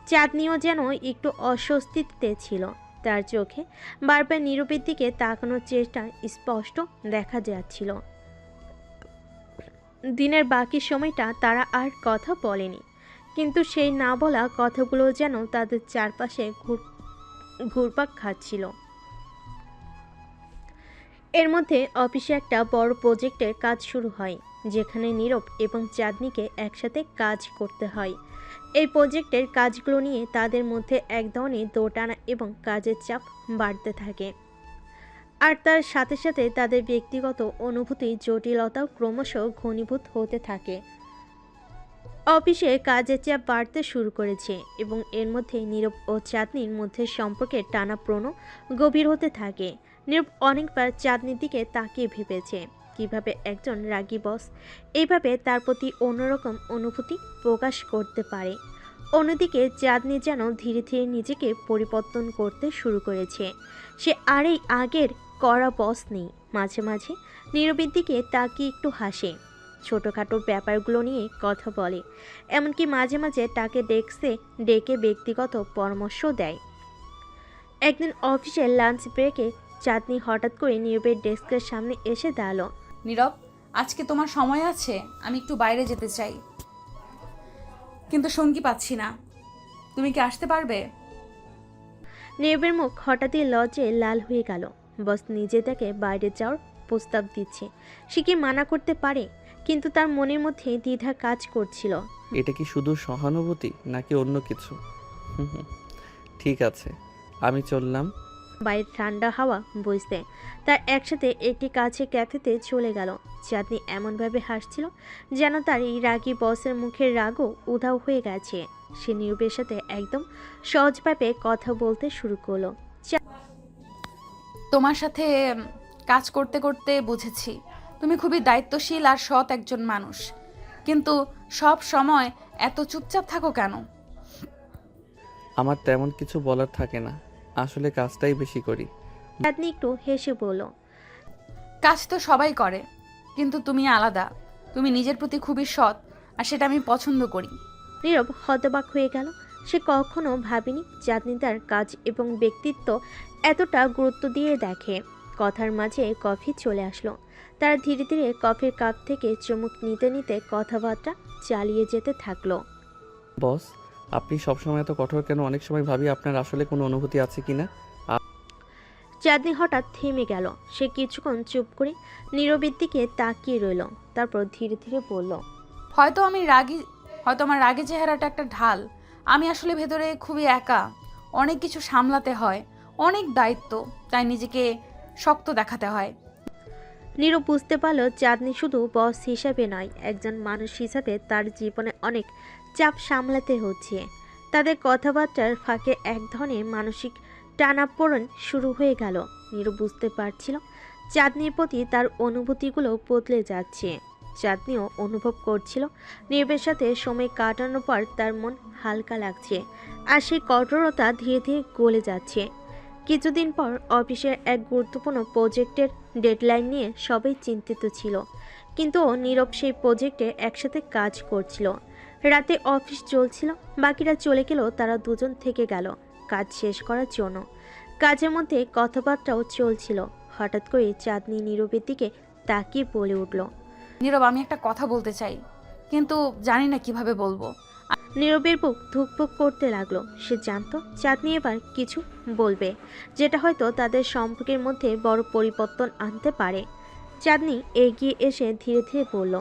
চাঁদনিও যেন একটু অস্বস্তিতে ছিল। তার চোখে বারবার নীরবের দিকে তাকানোর চেষ্টা স্পষ্ট দেখা যাচ্ছিল। দিনের বাকি সময়টা তারা আর কথা বলেনি, কিন্তু সেই না বলা কথাগুলো যেন তাদের চারপাশে ঘুরপাক খাচ্ছিল। এর মধ্যে অফিসে একটা বড় প্রজেক্টের কাজ শুরু হয়, যেখানে নীরব এবং চাঁদনিকে একসাথে কাজ করতে হয়। এই প্রজেক্টের কাজগুলো নিয়ে তাদের মধ্যে এক ধরনের দোটানা এবং কাজের চাপ বাড়তে থাকে। আর তার সাথে সাথে তাদের ব্যক্তিগত অনুভূতি জটিলতাও ক্রমশ ঘনীভূত হতে থাকে। অফিসে কাজের চাপ বাড়তে শুরু করেছে এবং এর মধ্যে নীরব ও চাঁদনির মধ্যে সম্পর্কের টানাপ্রোণ গভীর হতে থাকে। নীরব অনেকবার চাঁদনির দিকে তাকিয়ে ভেবেছে কিভাবে একজন রাগী বস এইভাবে তার প্রতি অন্যরকম অনুভূতি প্রকাশ করতে পারে। অন্যদিকে চাঁদনি যেন ধীরে ধীরে নিজেকে পরিবর্তন করতে শুরু করেছে। সে আর এই আগের কড়া বস নেই। মাঝে মাঝে নীরবের দিকে তাকিয়ে একটু হাসে, ছোটোখাটো ব্যাপারগুলো নিয়ে কথা বলে, এমনকি মাঝে মাঝে তাকে ডেস্কে ডেকে ব্যক্তিগত পরামর্শ দেয়। একদিন অফিসের লাঞ্চ ব্রেকে চাঁদনি হঠাৎ করে নীরবের ডেস্কের সামনে এসে দাঁড়ালো। নীরব, আজকে তোমার সময় আছে? আমি একটু বাইরে যেতে চাই, কিন্তু সঙ্গী পাচ্ছি না। তুমি কি আসতে পারবে? নীরবের মুখ হঠাৎই লজ্জে লাল হয়ে গেল। বস নিজে তাকে বাইরে যাওয়ার প্রস্তাব দিচ্ছে, সে কি মানা করতে পারে? কিন্তু তার মনের মধ্যে দ্বিধা কাজ করছিল। এটা কি শুধু সহানুভূতি নাকি অন্য কিছু? ঠিক আছে, আমি চললাম। বাইরে ঠান্ডা হাওয়া বইছে। তার একসাথে একটি কাছে ক্যাফেতে চলে গেল। চাঁদনি এমনভাবে হাসছিল যেন তার এই রাগী বসের মুখের রাগও উধাও হয়ে গেছে। সে নীরবের সাথে একদম সহজভাবে কথা বলতে শুরু করলো। তোমার সাথে কাজ করতে করতে বুঝেছি তুমি খুবই দায়িত্বশীল আর সৎ একজন মানুষ, কিন্তু সব সময় এত চুপচাপ থাকো কেন? আমার তেমন কিছু বলার থাকে না, আসলে কাজটাই বেশি করি। চাঁদনি একটু হেসে বলল, কাজ তো সবাই করে, কিন্তু তুমি আলাদা। তুমি নিজের প্রতি খুবই সৎ, আর সেটা আমি পছন্দ করি। নীরব হতবাক হয়ে গেল। সে কখনো ভাবেনি চাঁদনি তার কাজ এবং ব্যক্তিত্ব এতটা গুরুত্ব দিয়ে দেখে। কথার মাঝে কফি চলে আসলো। তারা ধীরে ধীরে কফির কাপ থেকে চুমুক নিতে নিতে কথাবার্তা চালিয়ে যেতে থাকলো। বস, আপনি সবসময় এত কঠোর কেন? অনেক সময় ভাবি আপনার আসলে কোনো অনুভূতি আছে কিনা। চাঁদনি হঠাৎ থেমে গেল। সে কিছুক্ষণ চুপ করে নীরবের দিকে তাকিয়ে রইল, তারপর ধীরে ধীরে বলল, হয়তো আমার রাগী চেহারাটা একটা ঢাল। আমি আসলে ভেতরে খুবই একা, অনেক কিছু সামলাতে হয়, অনেক দায়িত্ব, তাই নিজেকে শক্ত দেখাতে হয়। নীরব বুঝতে পারল চাঁদনি শুধু বস হিসাবে নয়, একজন মানুষ হিসাবে তার জীবনে অনেক চাপ সামলাতে হচ্ছে। তাদের কথাবার্তার ফাঁকে এক ধরনের মানসিক টানাপোড়েন শুরু হয়ে গেল। নীরব বুঝতে পারছিল চাঁদনির প্রতি তার অনুভূতিগুলো বদলে যাচ্ছে। চাঁদনিও অনুভব করছিল নীরবের সাথে সময় কাটানোর পর তার মন হালকা লাগছে, আর সেই কঠোরতা ধীরে ধীরে গলে যাচ্ছে। কিছুদিন পর অফিসের এক গুরুত্বপূর্ণ প্রজেক্টের ডেডলাইন নিয়ে সবাই চিন্তিত ছিল, কিন্তু নীরব সেই প্রজেক্টে একসাথে কাজ করছিল। রাতে অফিস চলছিল, বাকিরা চলে গেলেও তারা দুজন থেকে গেল কাজ শেষ করার জন্য। কাজের মধ্যে কথাবার্তাও চলছিল। হঠাৎ করে চাঁদনি নীরবের দিকে তাকিয়ে বলে উঠল, নীরব, আমি একটা কথা বলতে চাই, কিন্তু জানি না কিভাবে বলবো। নীরবের বুক ধুকপুক করতে লাগলো। সে জানতো চাঁদনি এবার কিছু বলবে, যেটা হয়তো তাদের সম্পর্কের মধ্যে বড় পরিবর্তন আনতে পারে। চাঁদনি এগিয়ে এসে ধীরে ধীরে বলল,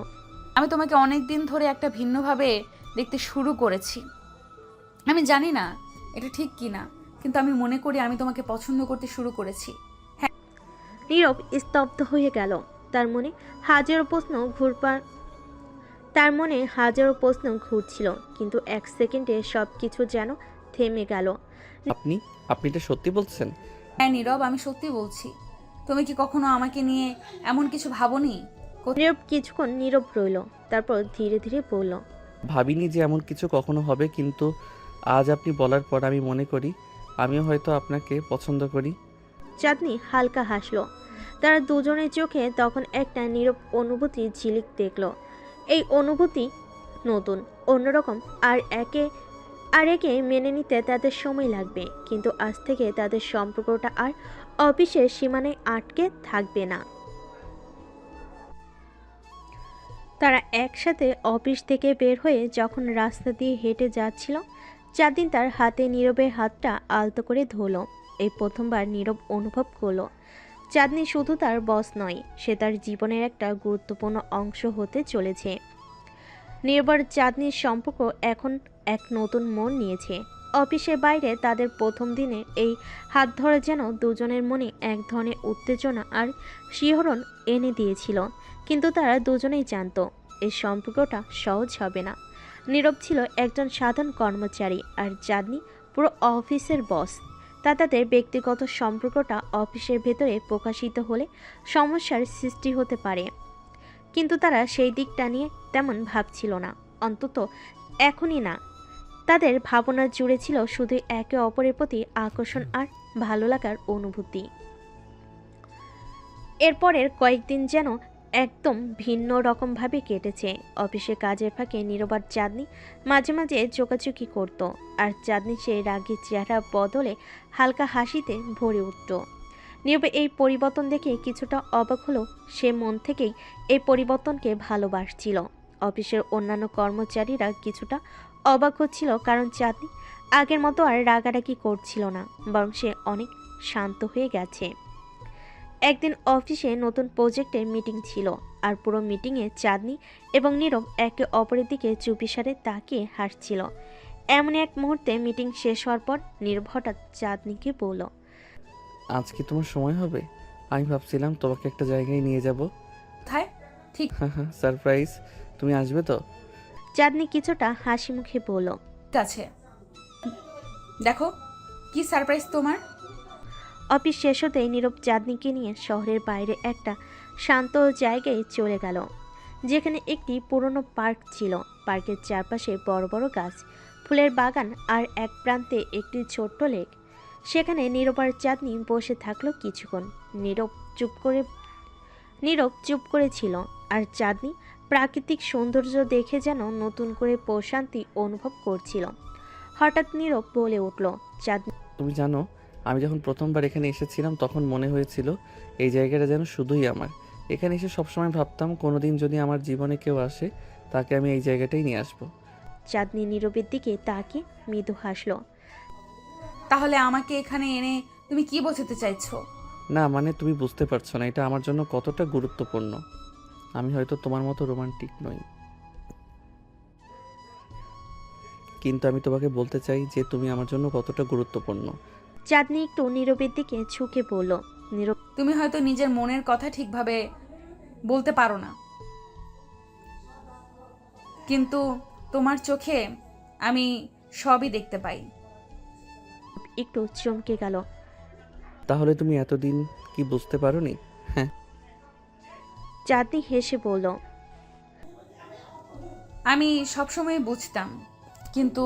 আমি তোমাকে অনেক দিন ধরে একটা ভিন্নভাবে দেখতে শুরু করেছি। আমি জানি না এটা ঠিক কি না, কিন্তু আমি মনে করি আমি তোমাকে পছন্দ করতে শুরু করেছি। নীরব স্তব্ধ হয়ে গেল। তার মনে হাজারো প্রশ্ন ঘুরছিল, কিন্তু এক সেকেন্ডে সব কিছু যেন থেমে গেল। আপনি আপনি এটা সত্যি বলছেন? হ্যাঁ নীরব, আমি সত্যি বলছি। তুমি কি কখনো আমাকে নিয়ে এমন কিছু ভাবোনি? নীরব কিছুক্ষণ নীরব রইল, তারপর ধীরে ধীরে বলল, ভাবিনি যে এমন কিছু কখনো হবে, কিন্তু আজ আপনি বলার পর আমি মনে করি আমিও হয়তো আপনাকে পছন্দ করি। চাঁদনি হালকা হাসলো। তারা দুজনের চোখে তখন একটা নীরব অনুভূতি ঝিলিক দেখল। এই অনুভূতি নতুন, অন্যরকম, আর একে মেনে নিতে তাদের সময় লাগবে, কিন্তু আজ থেকে তাদের সম্পর্কটা আর অফিসের সীমানায় আটকে থাকবে না। তারা একসাথে অফিস থেকে বের হয়ে যখন রাস্তা দিয়ে হেঁটে যাচ্ছিল, চাঁদনি তার হাতে নীরবের হাতটা আলতো করে ধরল। এই প্রথমবার নীরব অনুভব করলো চাঁদনি শুধু তার বস নয়, সে তার জীবনের একটা গুরুত্বপূর্ণ অংশ হতে চলেছে। নীরব চাঁদনির সম্পর্ক এখন এক নতুন মোড় নিয়েছে। অফিসের বাইরে তাদের প্রথম দিনে এই হাত ধরে যেন দুজনের মনে এক ধরনের উত্তেজনা আর শিহরণ এনে দিয়েছিল, কিন্তু তারা দুজনেই জানতো এই সম্পর্কটা সহজ হবে না। নীরব ছিল একজন সাধারণ কর্মচারী, আর চাঁদনি পুরো অফিসের বস। তাদের ব্যক্তিগত সম্পর্কটা অফিসের ভেতরে প্রকাশিত হলে সমস্যার সৃষ্টি হতে পারে, কিন্তু তারা সেই দিকটা নিয়ে তেমন ভাবছিল না, অন্তত এখনই না। তাদের ভাবনা জুড়ে ছিল শুধু একে অপরের প্রতি আকর্ষণ আর ভালো লাগার অনুভূতি। এরপরের কয়েকদিন যেন একদম ভিন্ন রকমভাবে কেটেছে। অফিসে কাজের ফাঁকে নীরব আর চাঁদনি মাঝে মাঝে চোকাচুকি করত, আর চাঁদনি সেই রাগী চেহারা বদলে হালকা হাসিতে ভরে উঠত। নীরবে এই পরিবর্তন দেখে কিছুটা অবাক হলো। সে মন থেকেই এই পরিবর্তনকে ভালোবাসছিল। অফিসের অন্যান্য কর্মচারীরা কিছুটা অবাক হচ্ছিল, কারণ চাঁদনি আগের মতো আর রাগারাগি করছিল না, বরং সে অনেক শান্ত হয়ে গেছে। একদিন অফিসে নতুন প্রজেক্টের মিটিং ছিল, আর পুরো মিটিংয়ে চাঁদনি এবং নীরব একে অপরের দিকে চুপিসারে তাকিয়ে হাসছিল। এমন এক মুহূর্তে মিটিং শেষ হওয়ার পর নীরব হঠাৎ চাঁদনিকে বলল, আজ কি তোমার সময় হবে? আমি ভাবছিলাম তোমাকে একটা জায়গায় নিয়ে যাব। কোথায়? ঠিক সারপ্রাইজ। তুমি আসবে তো? চাঁদনি কিছুটা হাসি মুখে বলল, আছে, দেখো কি সারপ্রাইজ তোমার। অফিস শেষ হতেই নীরব চাঁদনিকে নিয়ে শহরের বাইরে একটা শান্ত জায়গায় চলে গেল, যেখানে একটি পুরনো পার্ক ছিল। পার্কের চারপাশে বড় বড় গাছ, ফুলের বাগান, আর এক প্রান্তে একটি ছোট্ট লেক। সেখানে নীরব আর চাঁদনি বসে থাকলো কিছুক্ষণ। নীরব চুপ করে ছিল, আর চাঁদনি প্রাকৃতিক সৌন্দর্য দেখে যেন নতুন করে প্রশান্তি অনুভব করছিল। হঠাৎ নীরব বলে উঠল, চাঁদনি, তুমি জানো, আমি যখন প্রথমবার এখানে এসেছিলাম তখন মনে হয়েছিল এই জায়গাটা যেন শুধুই আমার। এখানে এসে সবসময় ভাবতাম কোনোদিন যদি আমার জীবনে কেউ আসে তাকে আমি এই জায়গাটাই নিয়ে আসবো। চাঁদনি নীরবের দিকে তাকিয়ে মৃদু হাসলো। তাহলে আমাকে এখানে এনে তুমি কি বোঝাতে চাইছো? না মানে তুমি বুঝতে পারছো না এটা আমার জন্য কতটা গুরুত্বপূর্ণ। আমি হয়তো তোমার মতো রোমান্টিক নই, কিন্তু আমি তোমাকে বলতে চাই যে তুমি আমার জন্য কতটা গুরুত্বপূর্ণ। চাঁদনি একটু নীরবের দিকে ঝুঁকে বলল, নীরব তুমি হয়তো নিজের মনের কথা ঠিকভাবে বলতে পারো না, কিন্তু তোমার চোখে আমি সবই দেখতে পাই। একটু চমকে গেল। তাহলে তুমি এতদিন কি বুঝতে পারোনি? হ্যাঁ, চাঁদনি হেসে বলল, আমি সবসময় বুঝতাম, কিন্তু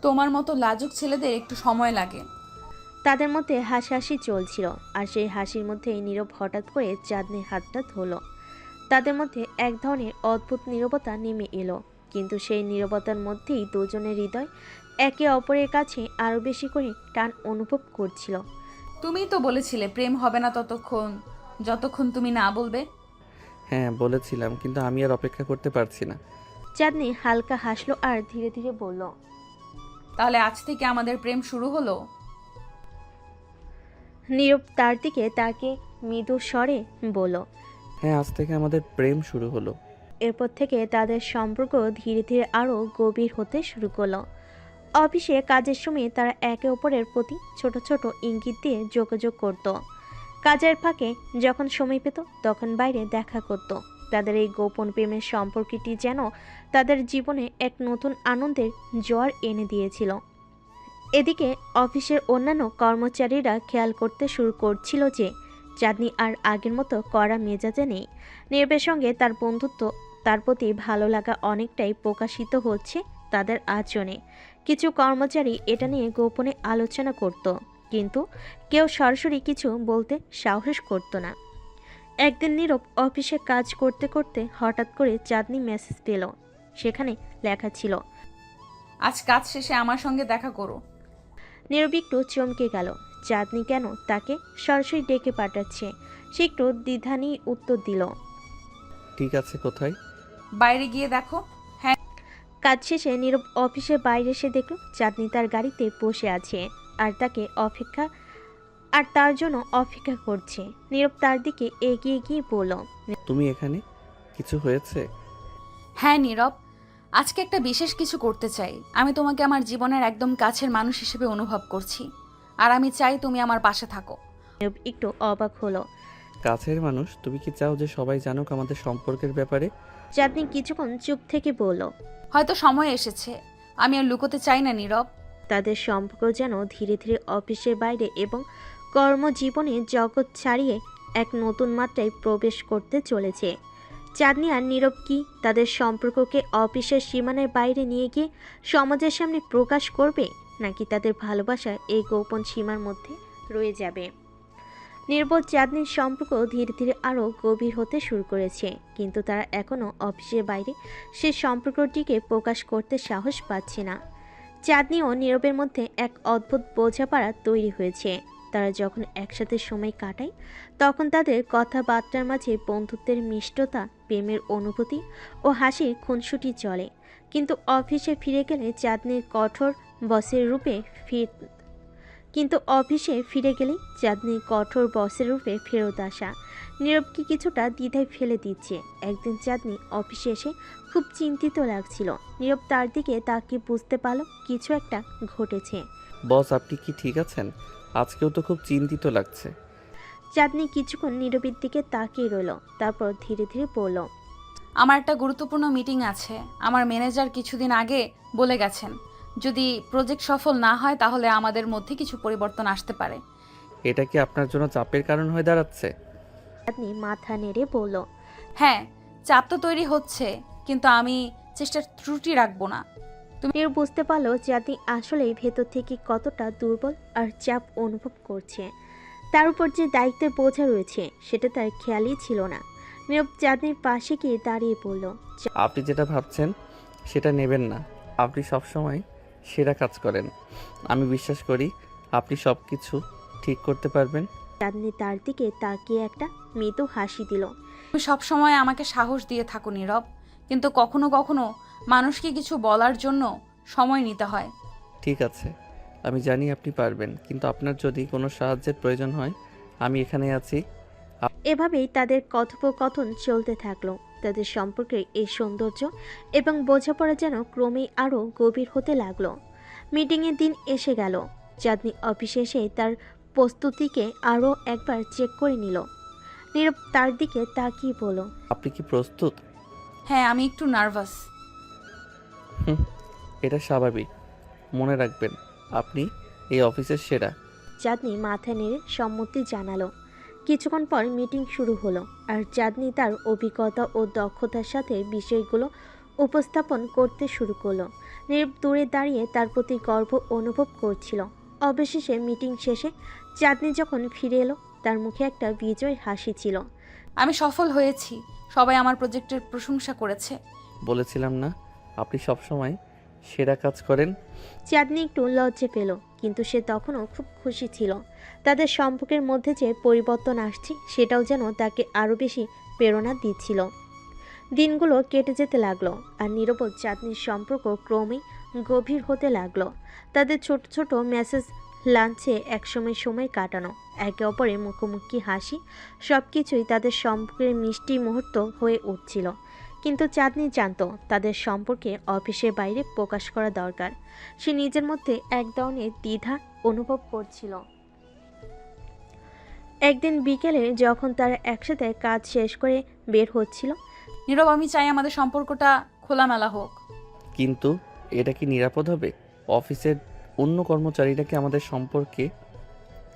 তোমার মতো লাজুক ছেলেদের একটু সময় লাগে। তাদের মধ্যে হাসাহাসি চলছিল, আর সেই হাসির মধ্যেই নীরব হঠাৎ করে চাঁদনির হাতটা ধরল। তাদের মধ্যে এক ধরনের অদ্ভুত নীরবতা নেমে এলো, কিন্তু সেই নীরবতার মধ্যেই দুজনের হৃদয় একে অপরের কাছে আরও বেশি করে টান অনুভব করছিল। তুমিই তো বলেছিলে প্রেম হবে না যতক্ষণ তুমি না বলবে। হ্যাঁ বলেছিলাম, কিন্তু আমি আর অপেক্ষা করতে পারছি না। চাঁদনি হালকা হাসলো আর ধীরে ধীরে বলল, তাহলে আজ থেকে আমাদের প্রেম শুরু হলো? নীরব তার দিকে তাকে মৃদু স্বরে বলল। হ্যাঁ, আজ থেকে আমাদের প্রেম শুরু হলো। এরপর থেকে তাদের সম্পর্ক ধীরে ধীরে আরও গভীর হতে শুরু করলো। অফিসে কাজের সময় তারা একে অপরের প্রতি ছোট ছোট ইঙ্গিত দিয়ে যোগাযোগ করত। কাজের ফাঁকে যখন সময় পেত তখন বাইরে দেখা করত। তাদের এই গোপন প্রেমের সম্পর্কটি যেন তাদের জীবনে এক নতুন আনন্দের জোয়ার এনে দিয়েছিল। এদিকে অফিসের অন্যান্য কর্মচারীরা খেয়াল করতে শুরু করছিল যে চাঁদনি আর আগের মতো কড়া মেজাজে নেই। নীরবের সঙ্গে তার বন্ধুত্ব, তার প্রতি ভালো লাগা অনেকটাই প্রকাশিত হচ্ছে তাদের আচরণে। কিছু কর্মচারী এটা নিয়ে গোপনে আলোচনা করত, কিন্তু কেউ সরাসরি কিছু বলতে সাহস করত না। একদিন নীরব অফিসে কাজ করতে করতে হঠাৎ করে চাঁদনি মেসেজ পেল। সেখানে লেখা ছিল, আজ কাজ শেষে আমার সঙ্গে দেখা করো। নীরব একটু চমকে গেল। চাঁদনি কেন তাকে সরাসরি ডেকে পাঠাচ্ছে? সে একটু দ্বিধা নিয়ে উত্তর দিল, ঠিক আছে, কোথায়? বাইরে গিয়ে দেখো। কাজ শেষে নীরব অফিসের বাইরে এসে দেখল চাঁদনি তার গাড়িতে বসে আছে আর তার জন্য অপেক্ষা করছে। নীরব তার দিকে এগিয়ে গিয়ে বলল, তুমি এখানে? কিছু হয়েছে? হ্যাঁ নীরব, আজকে একটা বিশেষ কিছু করতে চাই। আমি তোমাকে আমার জীবনের একদম কাছের মানুষ হিসেবে অনুভব করছি, আর আমি চাই তুমি আমার পাশে থাকো। নীরব একটু অবাক হলো। কাছের মানুষ? তুমি কি চাও যে সবাই জানুক আমাদের সম্পর্কের ব্যাপারে? চাঁদনি কিছুক্ষণ চুপ থেকে বলল, হয়তো সময় এসেছে, আমি আর লুকোতে চাই না নীরব। তাদের সম্পর্ক যেন ধীরে ধীরে অফিসের বাইরে এবং কর্মজীবনে জগৎ ছাড়িয়ে এক নতুন মাত্রায় প্রবেশ করতে চলেছে। চাঁদনি আর নীরব কি তাদের সম্পর্ককে অফিসের সীমানার বাইরে নিয়ে গিয়ে সমাজের সামনে প্রকাশ করবে, নাকি তাদের ভালোবাসা এই গোপন সীমার মধ্যে রয়ে যাবে? নির্বোধ চাঁদনির সম্পর্ক ধীরে ধীরে আরও গভীর হতে শুরু করেছে, কিন্তু তারা এখনও অফিসের বাইরে সে সম্পর্কটিকে প্রকাশ করতে সাহস পাচ্ছে না। চাঁদনি ও নীরবের মধ্যে এক অদ্ভুত বোঝাপড়া তৈরি হয়েছে। তারা যখন একসাথে সময় কাটায় তখন তাদের কথাবার্তার মাঝে বন্ধুত্বের মিষ্টতা, প্রেমের অনুভূতি ও হাসির খুনসুটি চলে। কিন্তু অফিসে ফিরে গেলে চাঁদনির কঠোর বসের রূপে ফেরত আসা নীরবকে কিছুটা দ্বিধায় ফেলে দিচ্ছে। একদিন চাঁদনি অফিসে এসে খুব চিন্তিত লাগছিল। নীরব তার দিকে তাকিয়ে বুঝতে পারল কিছু একটা ঘটেছে। বস, আপনি কি ঠিক আছেন? আজকেও তো খুব চিন্তিত লাগছে। চাঁদনি কিছুক্ষণ নীরবের দিকে তাকিয়ে রইল, তারপর ধীরে ধীরে বলল, আমার একটা গুরুত্বপূর্ণ মিটিং আছে। আমার ম্যানেজার কিছুদিন আগে বলে গেছেন, যদি প্রজেক্ট সফল না হয় তাহলে আমাদের মধ্যে কিছু পরিবর্তন আসতে পারে। এটা কি আপনার জন্য চাপের কারণ হয়ে দাঁড়াচ্ছে? চাঁদনি মাথা নেড়ে বলল, হ্যাঁ, চাপ তো তৈরি হচ্ছে, কিন্তু আমি চেষ্টার ত্রুটি রাখবো না। নীরব বুঝতে পারল চাঁদনি আসলেই ভেতর থেকে কতটা দুর্বল আর চাপ অনুভব করছে। তার উপর যে দায়িত্বের বোঝা রয়েছে সেটা তার খেয়ালই ছিল না। নীরব চাঁদনির পাশে গিয়ে দাঁড়িয়ে পড়ল। আপনি যেটা ভাবছেন সেটা নেবেন না। আপনি সবসময় সেরা কাজ করেন। আমি বিশ্বাস করি আপনি সব কিছু ঠিক করতে পারবেন। চাঁদনি তার দিকে তাকিয়ে একটা মৃদু হাসি দিল। তুমি সবসময় আমাকে সাহস দিয়ে থাকো নীরব, কিন্তু কখনো কখনো মানুষকে কিছু বলার জন্য সময় নিতে হয়। ঠিক আছে, আমি জানি আপনি পারবেন, কিন্তু আপনার যদি কোনো সাহায্যের প্রয়োজন হয় আমি এখানে আছি। এভাবেই তাদের কথোপকথন চলতে থাকলো। তাদের সম্পর্কের এই সৌন্দর্য এবং বোঝাপড়া যেন ক্রমেই আরও গভীর হতে লাগলো। মিটিংয়ের দিন এসে গেল। চাঁদনি অফিসে এসে তার প্রস্তুতিকে আরও একবার চেক করে নিল। নীরব তার দিকে তাকিয়ে বলল, আপনি কি প্রস্তুত? হ্যাঁ, আমি একটু নার্ভাস। হুম, এটা স্বাভাবিক। মনে রাখবেন, আপনি এই অফিসের সেরা। চাঁদনি মাথা নেড়ে সম্মতি জানালো। কিছুক্ষণ পর মিটিং শুরু হলো, আর চাঁদনি তার অভিজ্ঞতা ও দক্ষতার সাথে বিষয়গুলো উপস্থাপন করতে শুরু করলো। নীরব দূরে দাঁড়িয়ে তার প্রতি গর্ব অনুভব করছিল। অবশেষে মিটিং শেষে চাঁদনি যখন ফিরে এলো, তার মুখে একটা বিজয় হাসি ছিল। আমি সফল হয়েছি, সবাই আমার প্রজেক্টের প্রশংসা করেছে। বলেছিলাম না, আপনি সবসময় সেরা কাজ করেন। চাঁদনি একটু লজ্জা পেল, কিন্তু সে তখনও খুব খুশি ছিল। তাদের সম্পর্কের মধ্যে যে পরিবর্তন আসছে সেটাও যেন তাকে আরও বেশি প্রেরণা দিচ্ছিল। দিনগুলো কেটে যেতে লাগলো, আর নীরব ও চাঁদনির সম্পর্ক ক্রমেই গভীর হতে লাগলো। তাদের ছোট ছোট মেসেজ, লাঞ্চে একসময় সময় কাটানো, একে অপরের মুখোমুখি হাসি, সব কিছুই তাদের সম্পর্কের মিষ্টি মুহূর্ত হয়ে উঠছিল। কিন্তু চাঁদনি জানতো তাদের সম্পর্কে অফিসের বাইরে প্রকাশ করা দরকার। সে নিজের মধ্যে এক ধরনের দ্বিধা অনুভব করছিল। একদিন বিকেলে যখন তারা একসাথে কাজ শেষ করে বের হচ্ছিল, নীরব, আমি চাই আমাদের সম্পর্কটা খোলামেলা হোক। কিন্তু এটা কি নিরাপদ হবে? অফিসের অন্য কর্মচারীরা কি আমাদের সম্পর্কে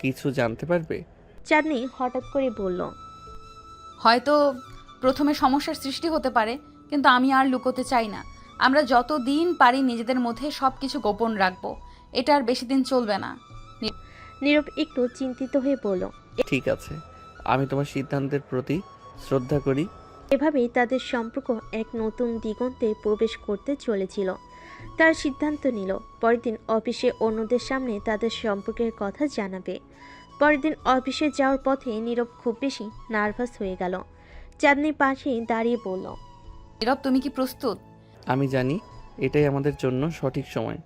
কিছু জানতে পারবে? চাঁদনি হঠাৎ করে বলল, হয়তো প্রথমে সমস্যার সৃষ্টি হতে পারে, কিন্তু আমি আর লুকোতে চাই না। আমরা যত দিন পারি নিজেদের মধ্যে সব কিছু গোপন রাখবো। এটা আর বেশি দিন চলবে না। নীরব একটু চিন্তিত হয়ে বলল, ঠিক আছে, আমি তোমার সিদ্ধান্তের প্রতি শ্রদ্ধা করি। এভাবেই তাদের সম্পর্ক এক নতুন দিগন্তে প্রবেশ করতে চলেছিল। তার সিদ্ধান্ত নিল পরের দিন অফিসে অন্যদের সামনে তাদের সম্পর্কের কথা জানাবে। পরের দিন অফিসে যাওয়ার পথে নীরব খুব বেশি নার্ভাস হয়ে গেল। চাঁদনি পাশে দাঁড়িয়ে বলল, নীরব, তুমি কি প্রস্তুত? আমি জানি এটাই আমাদের জন্য সঠিক সময়।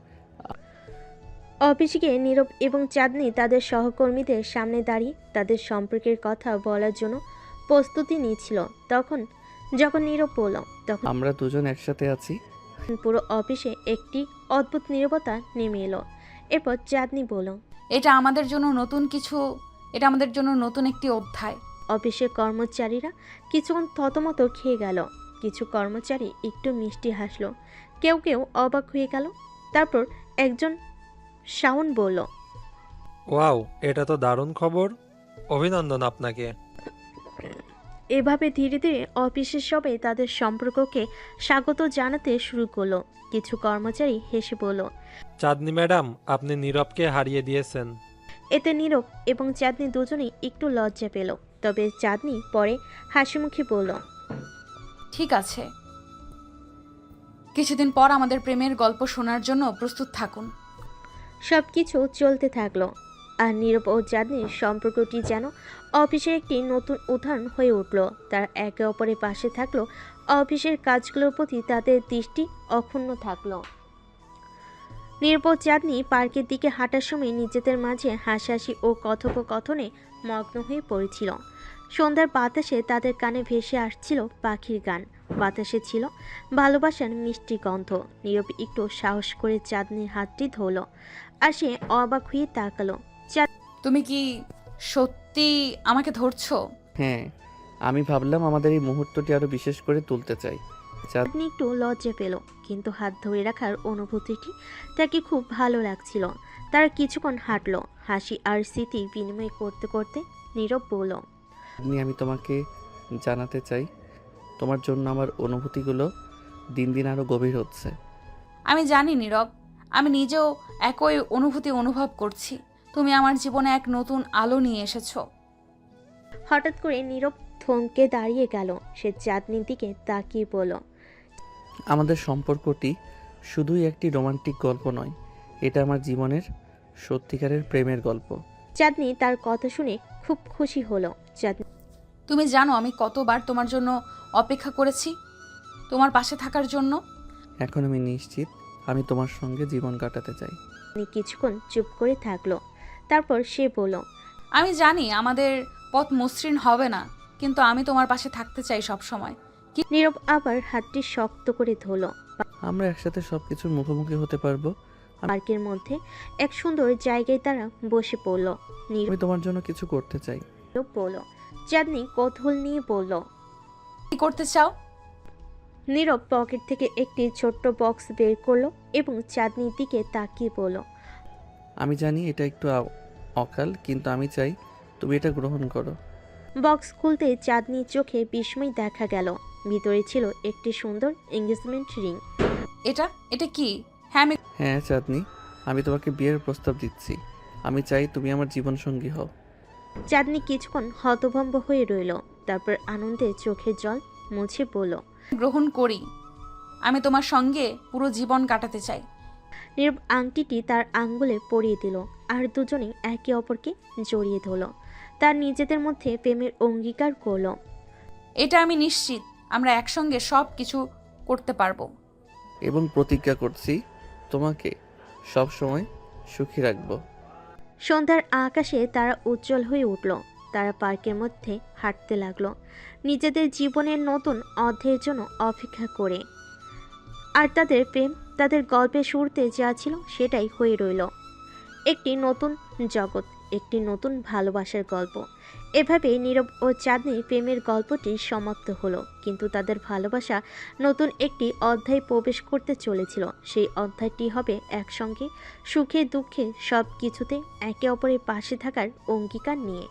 অফিসে গিয়ে নীরব এবং চাঁদনি তাদের সহকর্মীদের সামনে দাঁড়িয়ে তাদের সম্পর্কের কথা বলার জন্য প্রস্তুতি নিচ্ছিল। যখন নীরব বলল, তখন আমরা দুজন একসাথে আছি। পুরো অফিসে একটি অদ্ভুত নীরবতা নেমে এলো। এরপর চাঁদনি বলল, এটা আমাদের জন্য নতুন একটি অধ্যায়। অফিসের কর্মচারীরা কিছুক্ষণ থতমত খেয়ে গেল। কিছু কর্মচারী একটু মিষ্টি হাসলো, কেউ কেউ অবাক হয়ে গেল। তারপর একজন শাওন বলল, ওয়াও, এটা তো দারুণ খবর, অভিনন্দন আপনাকে। এভাবে ধীরে ধীরে অফিসের সবাই তাদের সম্পর্ককে স্বাগত জানাতে শুরু করলো। কিছু কর্মচারী হেসে বলল, চাঁদনি ম্যাডাম, আপনি নীরবকে হারিয়ে দিয়েছেন। এতে নীরব এবং চাঁদনি দুজনেই একটু লজ্জা পেল। তবে চাঁদনি পরে হাসিমুখে বলল, ঠিক আছে, কিছুদিন পর আমাদের প্রেমের গল্প শোনার জন্য প্রস্তুত থাকুন। সব কিছু চলতে থাকলো, আর নীরব ও চাঁদনির সম্পর্কটি যেন অফিসের একটি নতুন উদাহরণ হয়ে উঠল। তারা একে অপরের পাশে থাকলো, অফিসের কাজগুলোর প্রতি তাদের দৃষ্টি অক্ষুণ্ণ থাকলো। নীরব ও চাঁদনি পার্কের দিকে হাঁটার সময় নিজেদের মাঝে হাসাহাসি ও কথোপকথনে মগ্ন হয়ে পড়েছিল। সন্ধ্যার বাতাসে তাদের কানে ভেসে আসছিল পাখির গান, বাতাসে ছিল ভালোবাসার মিষ্টি গন্ধ। নীরব একটু সাহস করে চাঁদনির হাতটি ধরল, আর সে অবাক হয়ে তাকালো। তুমি কি সত্যি আমাকে ধরছো? হ্যাঁ, আমি ভাবলাম আমাদের এই মুহূর্তটি আরো বিশেষ করে তুলতে চাই। চাঁদনি একটু লজ্জা পেল, কিন্তু হাত ধরে রাখার অনুভূতিটি তাকে খুব ভালো লাগছিল। তারা কিছুক্ষণ হাঁটলো, হাসি আর স্মৃতি বিনিময় করতে করতে নীরব বলল, আমি তোমাকে জানাতে চাই, তোমার জন্য আমার অনুভূতিগুলো দিন দিন আরো গভীর হচ্ছে। আমি জানি নীরব, আমি নিজেও একই অনুভূতি অনুভব করছি। তুমি আমার জীবনে এক নতুন আলো নিয়ে এসেছো। হঠাৎ করে নীরব থমকে দাঁড়িয়ে গেল। সে চাঁদনির দিকে তাকিয়ে বলল, আমাদের সম্পর্কটি শুধুই একটি রোমান্টিক গল্প নয়, এটা আমার জীবনের সত্যিকারের প্রেমের গল্প। চাঁদনি তার কথা শুনে খুব খুশি হলো। চাঁদনি তুমি জানো আমি কতবার তোমার জন্য অপেক্ষা করেছি, তোমার পাশে থাকার জন্য। এখন আমি নিশ্চিত আমি তোমার সঙ্গে জীবন কাটাতে চাই। কিছুক্ষণ চুপ করে থাকলো, তারপর সে বলল, আমি জানি আমাদের পথ মসৃণ হবে না, কিন্তু আমি তোমার পাশে থাকতে চাই সব সময়। নীরব আবার হাতটি শক্ত করে ধরল। আমরা একসাথে সবকিছুর মুখোমুখি হতে পারবো। পার্কের মধ্যে এক সুন্দর জায়গায় তারা বসে পড়ল। নীরব আমি তোমার জন্য কিছু করতে চাই। বলল, চাঁদনি কৌতূহল নিয়ে বলল। কি করতে চাও? নীরব পকেট থেকে একটি ছোট্ট বক্স বের করলো এবং চাঁদনির দিকে তাকিয়ে বলল। আমি জানি এটা একটু অকাল, কিন্তু আমি চাই তুমি এটা গ্রহণ করো। বক্স খুলতে চাঁদনির চোখে বিস্ময় দেখা গেল। ভিতরে ছিল একটি সুন্দর এঙ্গেজমেন্ট রিং। এটা এটা কি? হ্যাঁ, আমি হ্যাঁ চাঁদনি, আমি তোমাকে বিয়ের প্রস্তাব দিচ্ছি। আমি চাই তুমি আমার জীবনসঙ্গী হও। চাঁদনি কিছুক্ষণ হতভম্ব হয়ে রইল, তারপর আনন্দে চোখের জল মুছে বলল। গ্রহণ করি। আমি তোমার সঙ্গে পুরো জীবন কাটাতে চাই। নীরব আংটিটি তার আঙ্গুলে পরিয়ে দিল, আর দুজনেই একে অপরকে জড়িয়ে ধরল। তার নিজেদের মধ্যে প্রেমের অঙ্গীকার করল। এটা আমি নিশ্চিত আমরা একসঙ্গে সব কিছু করতে পারবো। এবং প্রতিজ্ঞা করছি তোমাকে সব সময় সুখী রাখবো। সন্ধ্যার আকাশে তারা উজ্জ্বল হয়ে উঠল। তারা পার্কের মধ্যে হাঁটতে লাগলো, নিজেদের জীবনের নতুন অধ্যায়ের জন্য অপেক্ষা করে। আর তাদের প্রেম, তাদের গল্পের শুরুতে যা ছিল সেটাই হয়ে রইল, একটি নতুন জগৎ, একটি নতুন ভালোবাসার গল্প। এভাবেই নীরব ও চাঁদনির প্রেমের গল্পটি সমাপ্ত হলো, কিন্তু তাদের ভালোবাসা নতুন একটি অধ্যায়ে প্রবেশ করতে চলেছিল। সেই অধ্যায়টি হবে একসঙ্গে সুখে দুঃখে সব কিছুতে একে অপরের পাশে থাকার অঙ্গীকার নিয়ে।